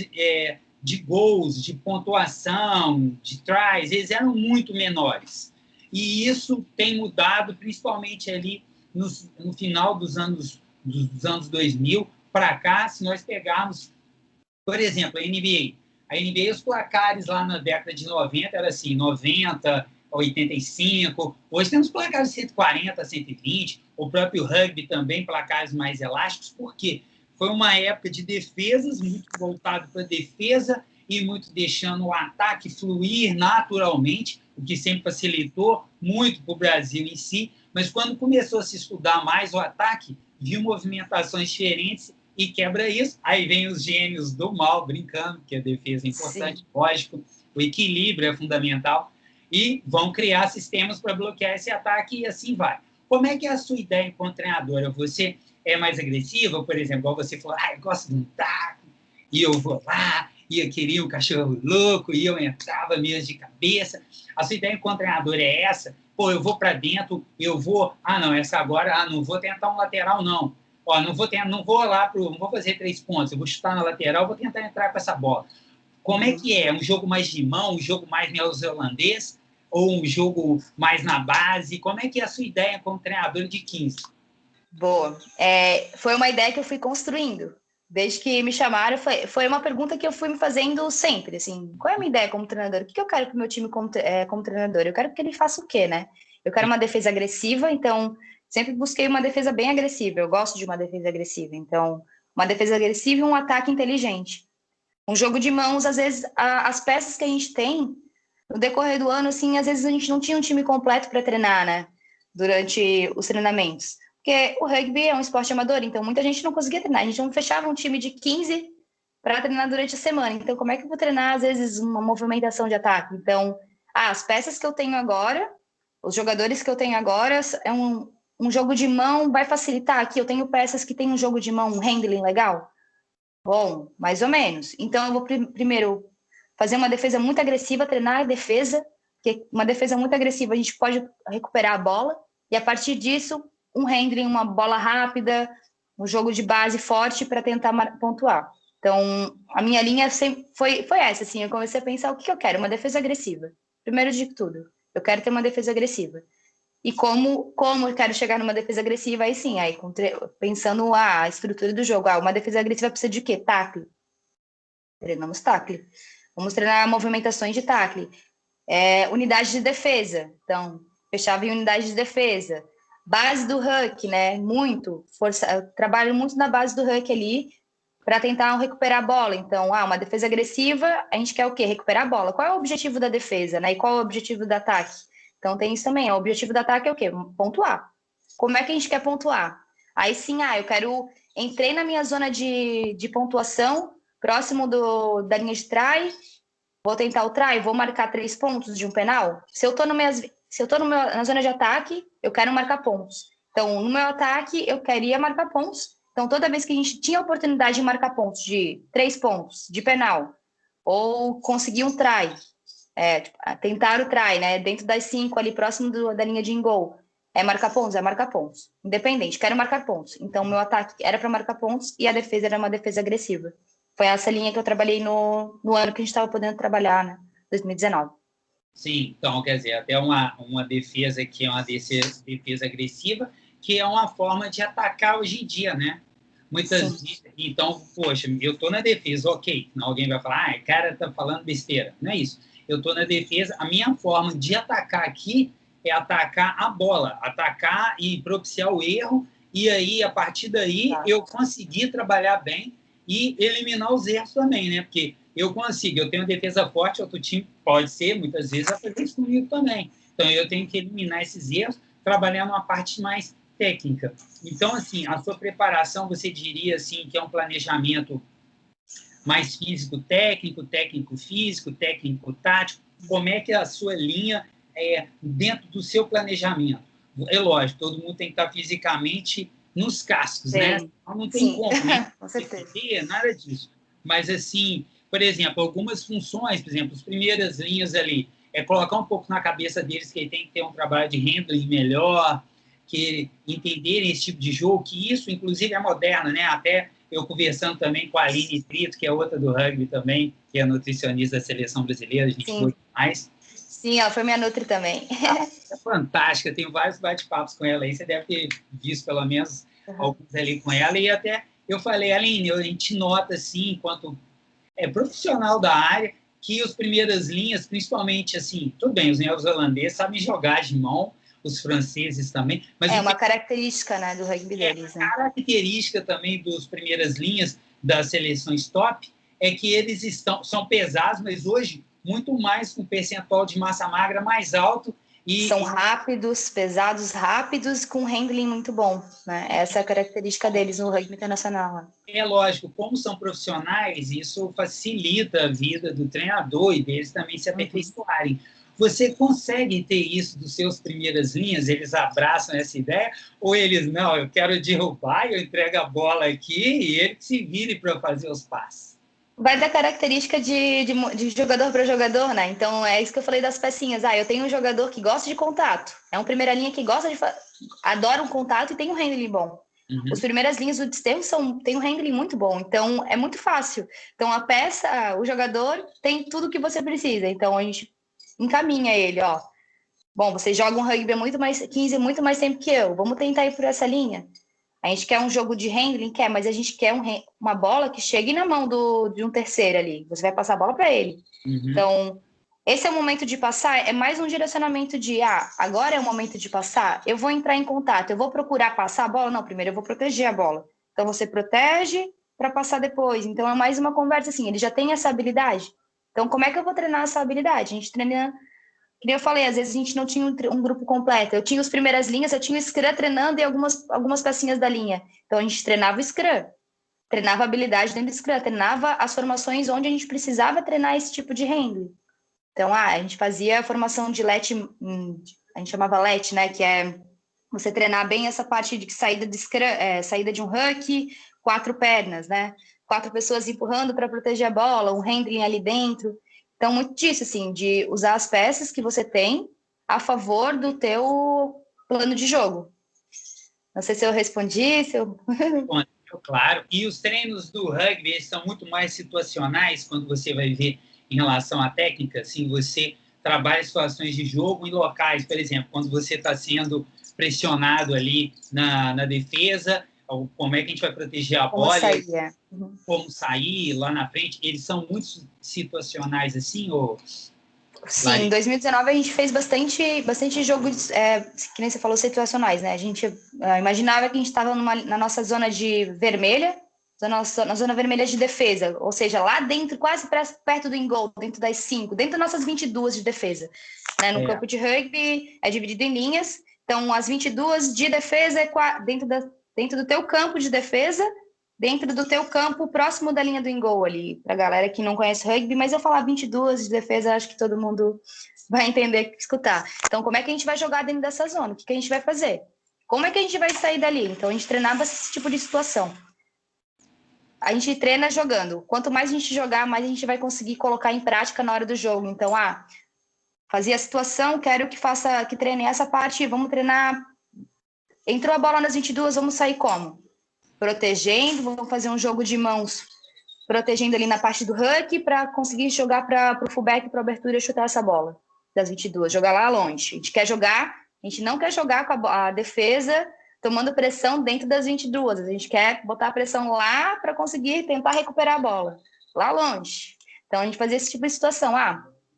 de gols, de pontuação, de tries, eles eram muito menores. E isso tem mudado, principalmente ali no final dos anos 2000 para cá, se nós pegarmos, por exemplo, a NBA. A NBA, os placares lá na década de 90 era assim, 90, 85. Hoje temos placares de 140, 120. O próprio rugby também, placares mais elásticos. Por quê? Foi uma época de defesas, muito voltado para a defesa e muito deixando o ataque fluir naturalmente, o que sempre facilitou muito para o Brasil em si. Mas quando começou a se estudar mais o ataque, viu movimentações diferentes e quebra isso. Aí vem os gênios do mal brincando, que a defesa é importante, sim, lógico, o equilíbrio é fundamental, e vão criar sistemas para bloquear esse ataque e assim vai. Como é que é a sua ideia enquanto treinadora? Você é mais agressiva, por exemplo, igual você falou, eu gosto de um taco, e eu vou lá, e eu queria um cachorro louco, e eu entrava mesmo de cabeça. A sua ideia enquanto treinadora é essa? Pô, eu vou para dentro, eu vou, essa agora, não vou tentar um lateral, não. Não vou fazer 3 pontos, eu vou chutar na lateral, vou tentar entrar com essa bola. Como é que é? Um jogo mais de mão, um jogo mais neozelandês, ou um jogo mais na base? Como é que é a sua ideia como treinador de 15? Boa. Foi uma ideia que eu fui construindo. Desde que me chamaram, foi uma pergunta que eu fui me fazendo sempre, assim, qual é a minha ideia como treinador? O que eu quero para o meu time como treinador? Eu quero que ele faça o quê, né? Eu quero uma defesa agressiva, então sempre busquei uma defesa bem agressiva. Eu gosto de uma defesa agressiva, então uma defesa agressiva e um ataque inteligente. Um jogo de mãos, às vezes, as peças que a gente tem no decorrer do ano, assim, às vezes a gente não tinha um time completo para treinar, né? Durante os treinamentos. Porque o rugby é um esporte amador, então muita gente não conseguia treinar. A gente não fechava um time de 15 para treinar durante a semana. Então, como é que eu vou treinar, às vezes, uma movimentação de ataque? Então, as peças que eu tenho agora, os jogadores que eu tenho agora, é um jogo de mão, vai facilitar aqui. Eu tenho peças que têm um jogo de mão, um handling legal. Bom, mais ou menos. Então, eu vou primeiro fazer uma defesa muito agressiva, treinar a defesa, porque uma defesa muito agressiva a gente pode recuperar a bola, e a partir disso, um handling, uma bola rápida, um jogo de base forte para tentar pontuar. Então, a minha linha sempre foi essa, assim, eu comecei a pensar o que eu quero, uma defesa agressiva. Primeiro de tudo, eu quero ter uma defesa agressiva. E como eu quero chegar numa defesa agressiva, aí sim, pensando a estrutura do jogo. Uma defesa agressiva precisa de quê? Tackle. Treinamos tackle. Vamos treinar movimentações de tackle. Unidade de defesa. Então, fechava em unidade de defesa. Base do huck, né? Eu trabalho muito na base do huck ali para tentar recuperar a bola. Então, uma defesa agressiva, a gente quer o quê? Recuperar a bola. Qual é o objetivo da defesa, né? E qual é o objetivo do ataque? Então, tem isso também. O objetivo do ataque é o quê? Pontuar. Como é que a gente quer pontuar? Aí sim, entrei na minha zona de pontuação, próximo da linha de try, vou tentar o try, vou marcar 3 pontos de um penal. Se eu tô na zona de ataque, eu quero marcar pontos. Então, no meu ataque, eu queria marcar pontos. Então, toda vez que a gente tinha a oportunidade de marcar pontos, de 3 pontos, de penal, ou conseguir um try, tentar o try, né, dentro das 5 ali, próximo da linha de in-goal, é marcar pontos. Independente, quero marcar pontos. Então, meu ataque era para marcar pontos e a defesa era uma defesa agressiva. Foi essa linha que eu trabalhei no ano que a gente estava podendo trabalhar, né, 2019. Sim, então, quer dizer, até uma defesa que é uma defesa agressiva, que é uma forma de atacar hoje em dia, né? Muitas vezes, então, poxa, eu estou na defesa, ok. Não, alguém vai falar, cara, tá falando besteira. Não é isso. Eu estou na defesa, a minha forma de atacar aqui é atacar a bola, atacar e propiciar o erro, e aí, a partir daí, eu conseguir trabalhar bem e eliminar os erros também, né? Porque eu tenho uma defesa forte, outro time pode ser, muitas vezes, vai fazer isso comigo também. Então, eu tenho que eliminar esses erros, trabalhar numa parte mais técnica. Então, assim, a sua preparação, você diria, assim, que é um planejamento mais físico-técnico, técnico-físico, técnico-tático? Como é que é a sua linha dentro do seu planejamento? É lógico, todo mundo tem que estar fisicamente nos cascos, né? Não tem como, né? Com certeza. Nada disso. Mas, assim, por exemplo, algumas funções, por exemplo, as primeiras linhas ali, colocar um pouco na cabeça deles que tem que ter um trabalho de handling melhor, que entenderem esse tipo de jogo, que isso, inclusive, é moderno, né? Até eu conversando também com a Aline Trito, que é outra do rugby também, que é nutricionista da Seleção Brasileira, a gente foi mais. Sim, ela foi minha nutri também. É fantástica, tenho vários bate-papos com ela aí, você deve ter visto pelo menos alguns ali com ela, e até eu falei, Aline, a gente nota, assim, enquanto profissional da área, que as primeiras linhas, principalmente, assim, tudo bem, os neozelandeses sabem jogar de mão, os franceses também. Mas uma característica, né, do rugby deles. A característica também das primeiras linhas das seleções top é que eles são pesados, mas hoje muito mais com percentual de massa magra mais alto. São rápidos, pesados, rápidos, com handling muito bom, né? Essa é a característica deles no rugby internacional. Né? É lógico, como são profissionais, isso facilita a vida do treinador e deles também se aperfeiçoarem. Você consegue ter isso dos seus primeiras linhas? Eles abraçam essa ideia? Ou eles, não, eu quero derrubar, eu entrego a bola aqui e ele que se vire para fazer os passes? Vai da característica de jogador para jogador, né? Então, é isso que eu falei das pecinhas. Eu tenho um jogador que gosta de contato. É um primeira linha que gosta adora um contato e tem um handling bom. As primeiras linhas do desterro tem um handling muito bom. Então, é muito fácil. Então, a peça, o jogador tem tudo que você precisa. Então, a gente encaminha ele, ó. Bom, você joga um rugby 15 muito mais tempo que eu. Vamos tentar ir por essa linha. A gente quer um jogo de handling, mas a gente quer uma bola que chegue na mão de um terceiro ali. Você vai passar a bola para ele. Então, esse é o momento de passar, é mais um direcionamento de, agora é o momento de passar, eu vou entrar em contato, eu vou procurar passar a bola? Não, primeiro eu vou proteger a bola. Então, você protege para passar depois. Então, é mais uma conversa assim, ele já tem essa habilidade. Então, como é que eu vou treinar essa habilidade? A gente treina... Como eu falei, às vezes a gente não tinha um grupo completo. Eu tinha as primeiras linhas, eu tinha o Scrum treinando e algumas pecinhas da linha. Então, a gente treinava o Scrum, treinava a habilidade dentro do Scrum, treinava as formações onde a gente precisava treinar esse tipo de handling. Então, a gente fazia a formação de LET, a gente chamava LET, né? Que é você treinar bem essa parte de saída de Scrum, saída de um huck, 4 pernas, né? 4 pessoas empurrando para proteger a bola, um handling ali dentro. Então, muito disso, assim, de usar as peças que você tem a favor do teu plano de jogo. Não sei se eu respondi, Claro. E os treinos do rugby, eles são muito mais situacionais, quando você vai ver em relação à técnica, assim, você trabalha situações de jogo em locais, por exemplo, quando você está sendo pressionado ali na defesa, como é que a gente vai proteger a bola? como sair lá na frente, eles são muito situacionais assim, ou... Sim, em 2019 a gente fez bastante jogos, que nem você falou, situacionais, né? A gente imaginava que a gente estava na nossa zona de vermelha, na zona vermelha de defesa, ou seja, lá dentro, quase perto do in-goal, dentro das 5, dentro das nossas 22 de defesa. Né? No campo de rugby é dividido em linhas, então as 22 de defesa é dentro do teu campo de defesa, dentro do teu campo, próximo da linha do in-goal ali, pra galera que não conhece rugby, mas eu falar 22 de defesa, acho que todo mundo vai entender, escutar. Então, como é que a gente vai jogar dentro dessa zona? O que a gente vai fazer? Como é que a gente vai sair dali? Então, a gente treinava esse tipo de situação. A gente treina jogando. Quanto mais a gente jogar, mais a gente vai conseguir colocar em prática na hora do jogo. Então, fazia a situação, quero que treine essa parte, vamos treinar. Entrou a bola nas 22, vamos sair como? Protegendo, vamos fazer um jogo de mãos, protegendo ali na parte do huck para conseguir jogar para o fullback, para a abertura e chutar essa bola das 22, jogar lá longe. A gente não quer jogar com a defesa tomando pressão dentro das 22, a gente quer botar a pressão lá para conseguir tentar recuperar a bola, lá longe. Então a gente fazia esse tipo de situação,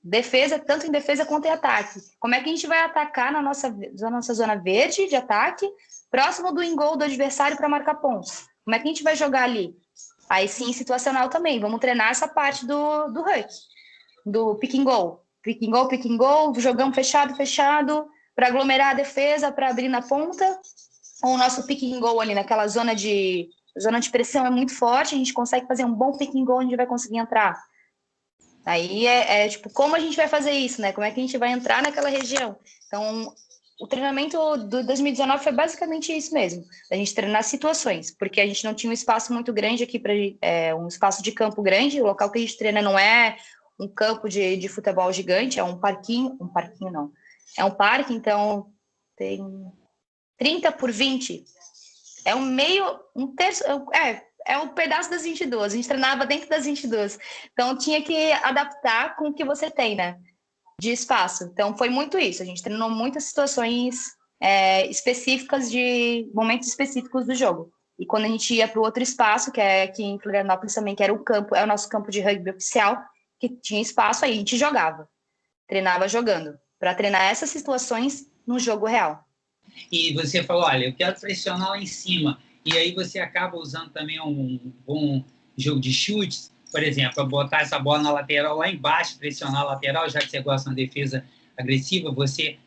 defesa, tanto em defesa quanto em ataque. Como é que a gente vai atacar na nossa zona verde de ataque, próximo do in-goal do adversário para marcar pontos? Como é que a gente vai jogar ali? Aí sim, situacional também. Vamos treinar essa parte do huck, do pick and go. Pick and go, jogamos fechado, para aglomerar a defesa, para abrir na ponta. Ou o nosso pick and go ali naquela zona de pressão é muito forte, a gente consegue fazer um bom pick and go onde vai conseguir entrar. Aí tipo, como a gente vai fazer isso, né? Como é que a gente vai entrar naquela região? Então, o treinamento do 2019 foi basicamente isso mesmo, a gente treinar situações, porque a gente não tinha um espaço muito grande aqui, um espaço de campo grande, o local que a gente treina não é um campo de futebol gigante, é um parquinho não, é um parque, então tem 30 por 20, é um terço, é um pedaço das 22, a gente treinava dentro das 22, então tinha que adaptar com o que você tem, né, de espaço. Então foi muito isso, a gente treinou muitas situações específicas de momentos específicos do jogo. E quando a gente ia para o outro espaço, que é aqui em Florianópolis também, que era o nosso campo de rugby oficial, que tinha espaço, aí a gente jogava, treinava jogando, para treinar essas situações no jogo real. E você falou, olha, eu quero pressionar lá em cima. E aí você acaba usando também um bom jogo de chutes, por exemplo, botar essa bola na lateral lá embaixo, pressionar a lateral, já que você gosta de uma defesa agressiva, você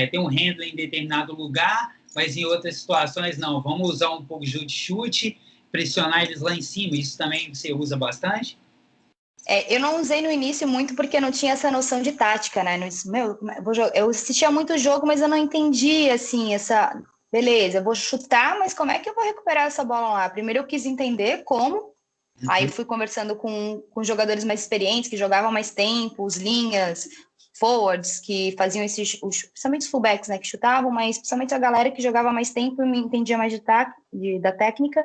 tem um handling em determinado lugar, mas em outras situações não. Vamos usar um pouco de jogo de chute, pressionar eles lá em cima. Isso também você usa bastante? Eu não usei no início muito porque não tinha essa noção de tática, né? Eu assistia muito o jogo, mas eu não entendia, assim, beleza, eu vou chutar, mas como é que eu vou recuperar essa bola lá? Primeiro eu quis entender como, aí fui conversando com jogadores mais experientes, que jogavam mais tempo, os linhas, forwards, que faziam principalmente os fullbacks, né, que chutavam, mas principalmente a galera que jogava mais tempo e me entendia mais da técnica,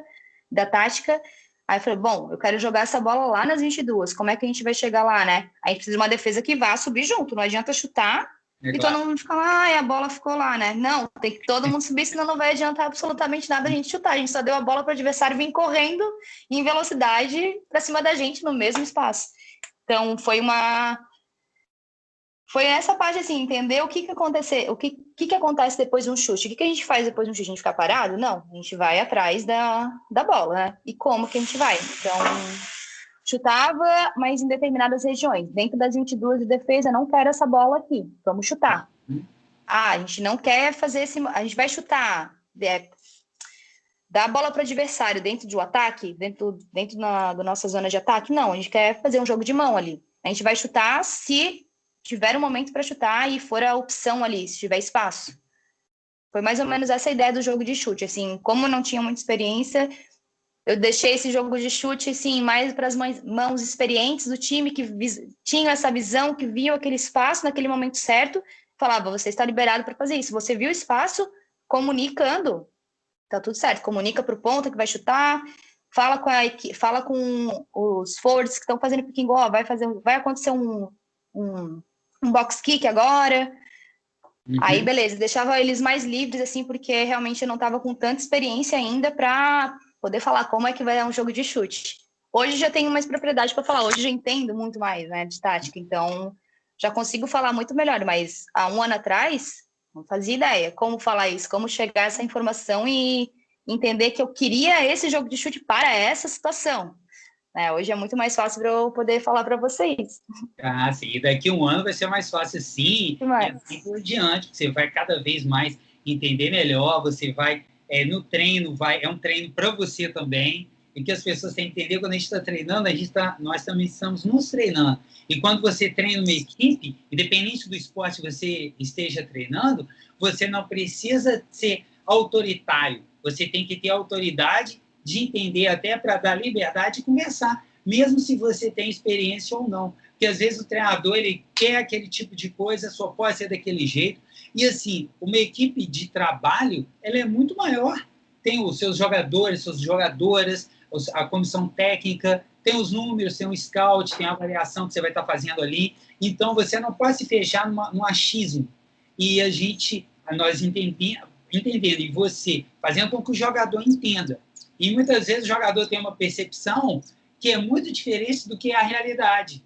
da tática. Aí eu falei, bom, eu quero jogar essa bola lá nas 22, como é que a gente vai chegar lá, né? Aí a gente precisa de uma defesa que vá subir junto, não adianta chutar e todo mundo ficar lá, a bola ficou lá, né? Não, tem que todo mundo subir, senão não vai adiantar absolutamente nada a gente chutar. A gente só deu a bola para o adversário vir correndo em velocidade para cima da gente no mesmo espaço. Então, foi essa parte, assim, entender o que acontece, o que acontece depois de um chute. O que a gente faz depois de um chute? A gente ficar parado? Não, a gente vai atrás da bola, né? E como que a gente vai? Então, chutava, mas em determinadas regiões. Dentro das 22 de defesa, não quero essa bola aqui, vamos chutar. A gente não quer fazer a gente vai chutar, dar a bola para o adversário dentro de um ataque, dentro da nossa zona de ataque? Não, a gente quer fazer um jogo de mão ali. A gente vai chutar se tiver um momento para chutar e for a opção ali, se tiver espaço. Foi mais ou menos essa ideia do jogo de chute. Assim, como eu não tinha muita experiência, eu deixei esse jogo de chute assim, mais para as mãos experientes do time, que tinham essa visão, que viam aquele espaço naquele momento certo, falava, você está liberado para fazer isso. Você viu o espaço, comunicando, tá tudo certo. Comunica para o ponta que vai chutar, fala com os forwards que estão fazendo pick and go, vai acontecer um box kick agora. Aí, beleza, deixava eles mais livres, assim, porque realmente eu não estava com tanta experiência ainda para poder falar como é que vai dar um jogo de chute. Hoje já tenho mais propriedade para falar, hoje já entendo muito mais, né, de tática, então já consigo falar muito melhor, mas há um ano atrás, não fazia ideia como falar isso, como chegar a essa informação e entender que eu queria esse jogo de chute para essa situação. Né? Hoje é muito mais fácil para eu poder falar para vocês. Ah, sim. E daqui a um ano vai ser mais fácil, sim, e Mas, assim por diante. Você vai cada vez mais entender melhor, você vai no treino, é um treino para você também. E que as pessoas têm que entender, quando a gente está treinando, nós também estamos nos treinando. E quando você treina uma equipe, independente do esporte que você esteja treinando, você não precisa ser autoritário. Você tem que ter autoridade de entender, até para dar liberdade de conversar, mesmo se você tem experiência ou não. Porque às vezes o treinador ele quer aquele tipo de coisa, só pode ser daquele jeito. E assim, uma equipe de trabalho ela é muito maior. Tem os seus jogadores, suas jogadoras, a comissão técnica, tem os números, tem o scout, tem a avaliação que você vai estar fazendo ali. Então você não pode se fechar num achismo. E nós entendendo, e você fazendo com que o jogador entenda. E muitas vezes o jogador tem uma percepção que é muito diferente do que é a realidade.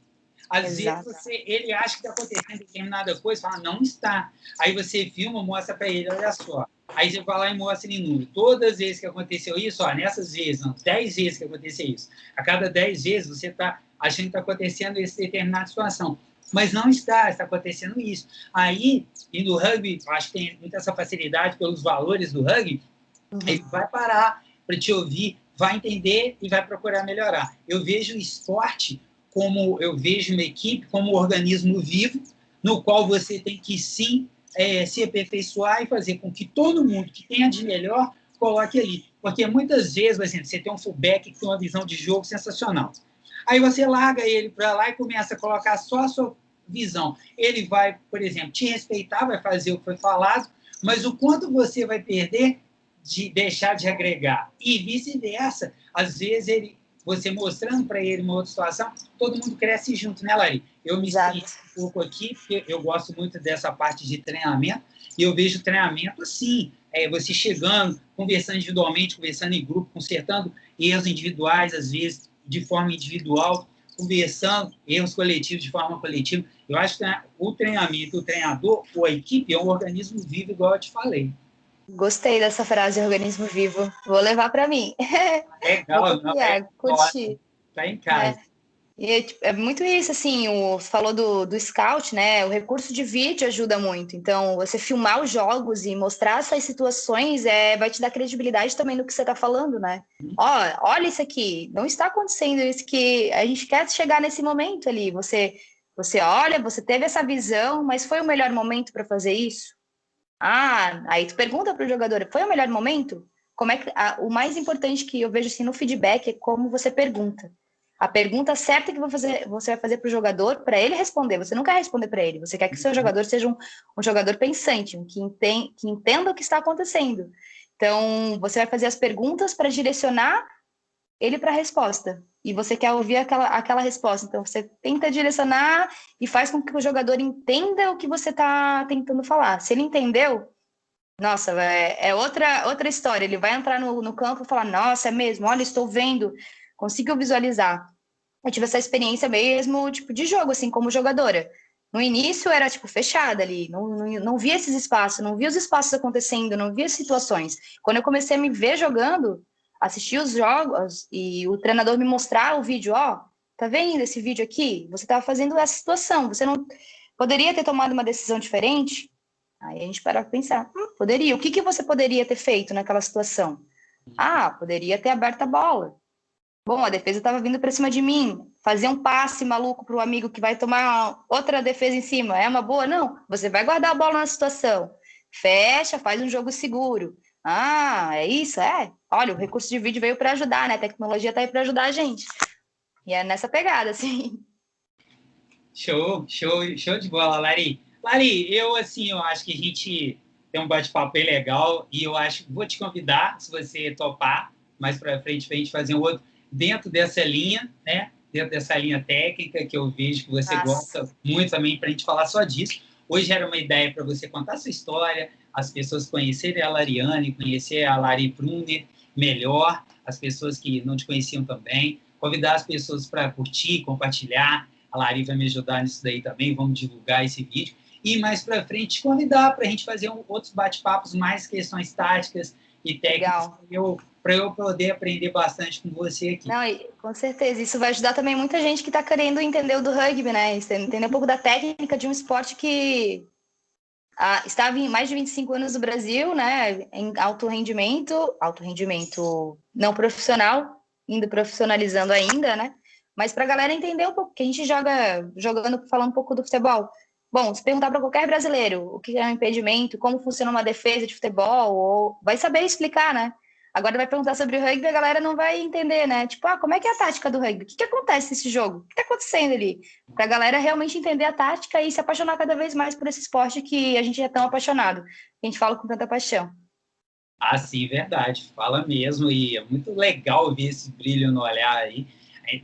Às vezes ele acha que está acontecendo determinada coisa, fala, não está. Aí você filma, mostra para ele, olha só. Aí você vai lá e mostra em número. Todas as vezes que aconteceu isso, nessas vezes, não, 10 vezes que aconteceu isso. A cada 10 vezes você está achando que está acontecendo essa determinada situação. Mas não está acontecendo isso. Aí, e no rugby, acho que tem muita essa facilidade pelos valores do rugby, ele vai parar para te ouvir, vai entender e vai procurar melhorar. Eu vejo o esporte eu vejo uma equipe como um organismo vivo, no qual você tem que, sim, se aperfeiçoar e fazer com que todo mundo que tenha de melhor coloque ali. Porque muitas vezes, por exemplo, você tem um fullback que tem uma visão de jogo sensacional. Aí você larga ele para lá e começa a colocar só a sua visão. Ele vai, por exemplo, te respeitar, vai fazer o que foi falado, mas o quanto você vai perder de deixar de agregar. E vice-versa. Às vezes, você mostrando para ele uma outra situação, todo mundo cresce junto, né, Lari? Eu me experiencio um pouco aqui, porque eu gosto muito dessa parte de treinamento, e eu vejo treinamento assim, você chegando, conversando individualmente, conversando em grupo, consertando erros individuais, às vezes, de forma individual, conversando erros coletivos de forma coletiva. Eu acho que o treinamento, o treinador ou a equipe é um organismo vivo, igual eu te falei. Gostei dessa frase, organismo vivo. Vou levar para mim. Legal, Vou copiar, curtir. Tá em casa. E é muito isso, assim, você falou do scout, né? O recurso de vídeo ajuda muito. Então, você filmar os jogos e mostrar essas situações vai te dar credibilidade também no que você está falando, né? Olha isso aqui, não está acontecendo isso que a gente quer chegar nesse momento ali. Você olha, você teve essa visão, mas foi o melhor momento para fazer isso? Aí tu pergunta para o jogador, foi o melhor momento? Como é que o mais importante que eu vejo assim no feedback é como você pergunta. A pergunta certa que você vai fazer para o jogador, para ele responder. Você não quer responder para ele, você quer que o seu jogador seja um jogador pensante, que entenda o que está acontecendo. Então, você vai fazer as perguntas para direcionar ele para a resposta. E você quer ouvir aquela resposta. Então, você tenta direcionar e faz com que o jogador entenda o que você está tentando falar. Se ele entendeu, nossa, é outra história. Ele vai entrar no campo e falar, nossa, é mesmo, olha, estou vendo, consigo visualizar. Eu tive essa experiência mesmo, tipo, de jogo, assim, como jogadora. No início era, tipo, fechada ali, não via esses espaços, não via os espaços acontecendo, não via as situações. Quando eu comecei a me ver jogando, assistir os jogos e o treinador me mostrar o vídeo, tá vendo esse vídeo aqui? Você estava fazendo essa situação, você não poderia ter tomado uma decisão diferente? Aí a gente para pensar, poderia. O que você poderia ter feito naquela situação? Poderia ter aberto a bola. Bom, a defesa estava vindo para cima de mim. Fazer um passe maluco para o amigo que vai tomar outra defesa em cima. É uma boa? Não. Você vai guardar a bola na situação. Fecha, faz um jogo seguro. É isso? Olha, o recurso de vídeo veio para ajudar, né? A tecnologia está aí para ajudar a gente. E é nessa pegada, assim. Show de bola, Lari. Lari, eu acho que a gente tem um bate-papo bem legal e eu acho que vou te convidar, se você topar, mais para frente, para a gente fazer um outro dentro dessa linha, né? Dentro dessa linha técnica que eu vejo que você gosta muito também, para a gente falar só disso. Hoje era uma ideia para você contar a sua história, as pessoas conhecerem a Lariane, conhecer a Lari Brunner melhor, as pessoas que não te conheciam também. convidar as pessoas para curtir, compartilhar. A Lari vai me ajudar nisso daí também, vamos divulgar esse vídeo. E mais para frente, te convidar para a gente fazer outros bate-papos, mais questões táticas e técnicas, para eu poder aprender bastante com você aqui. Não, com certeza. Isso vai ajudar também muita gente que está querendo entender o do rugby, né? Entender um pouco da técnica de um esporte que estava em mais de 25 anos no Brasil, né? Em alto rendimento não profissional, indo profissionalizando ainda, né? Mas para a galera entender um pouco, que a gente falando um pouco do futebol. Bom, se perguntar para qualquer brasileiro o que é um impedimento, como funciona uma defesa de futebol, vai saber explicar, né? Agora vai perguntar sobre o rugby, a galera não vai entender, né? Tipo, como é que é a tática do rugby? O que acontece nesse jogo? O que está acontecendo ali? Para a galera realmente entender a tática e se apaixonar cada vez mais por esse esporte que a gente é tão apaixonado. A gente fala com tanta paixão. Ah, sim, verdade. Fala mesmo. E é muito legal ver esse brilho no olhar aí.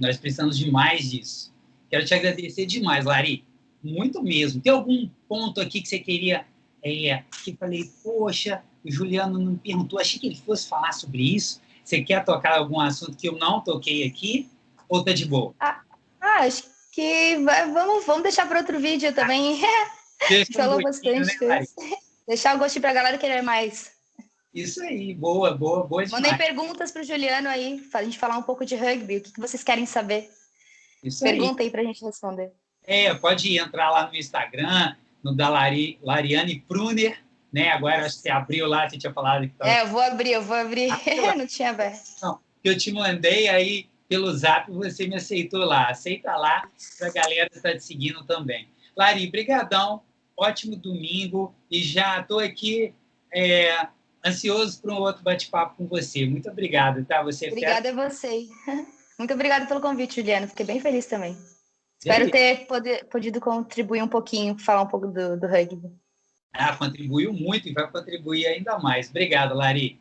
Nós precisamos de mais disso. Quero te agradecer demais, Lari. Muito mesmo. Tem algum ponto aqui que você queria... que falei, poxa, o Juliano não me perguntou, achei que ele fosse falar sobre isso. Você quer tocar algum assunto que eu não toquei aqui? Ou tá de boa? Acho que vamos deixar para outro vídeo também. A gente falou bastante. Né, deixar o gostinho para a galera querer mais. Isso aí, boa demais. Mandem perguntas para o Juliano aí, para a gente falar um pouco de rugby. O que vocês querem saber? Isso Pergunta aí para a gente responder. Pode entrar lá no Instagram, no da Lariane Pruner, né? Agora acho que você abriu lá, você tinha falado que estava... eu vou abrir. Não tinha aberto. Não, eu te mandei aí pelo Zap, você me aceitou lá. Aceita lá para a galera estar te seguindo também. Lari, brigadão, ótimo domingo e já estou aqui ansioso para um outro bate-papo com você. Muito obrigado, tá? Obrigada a você. Muito obrigada pelo convite, Juliano. Fiquei bem feliz também. Espero ter podido contribuir um pouquinho, falar um pouco do rugby. Contribuiu muito e vai contribuir ainda mais. Obrigado, Lari.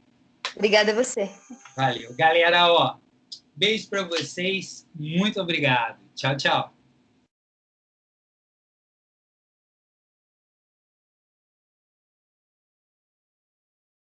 Obrigada a você. Valeu. Galera, beijo para vocês. Muito obrigado. Tchau, tchau.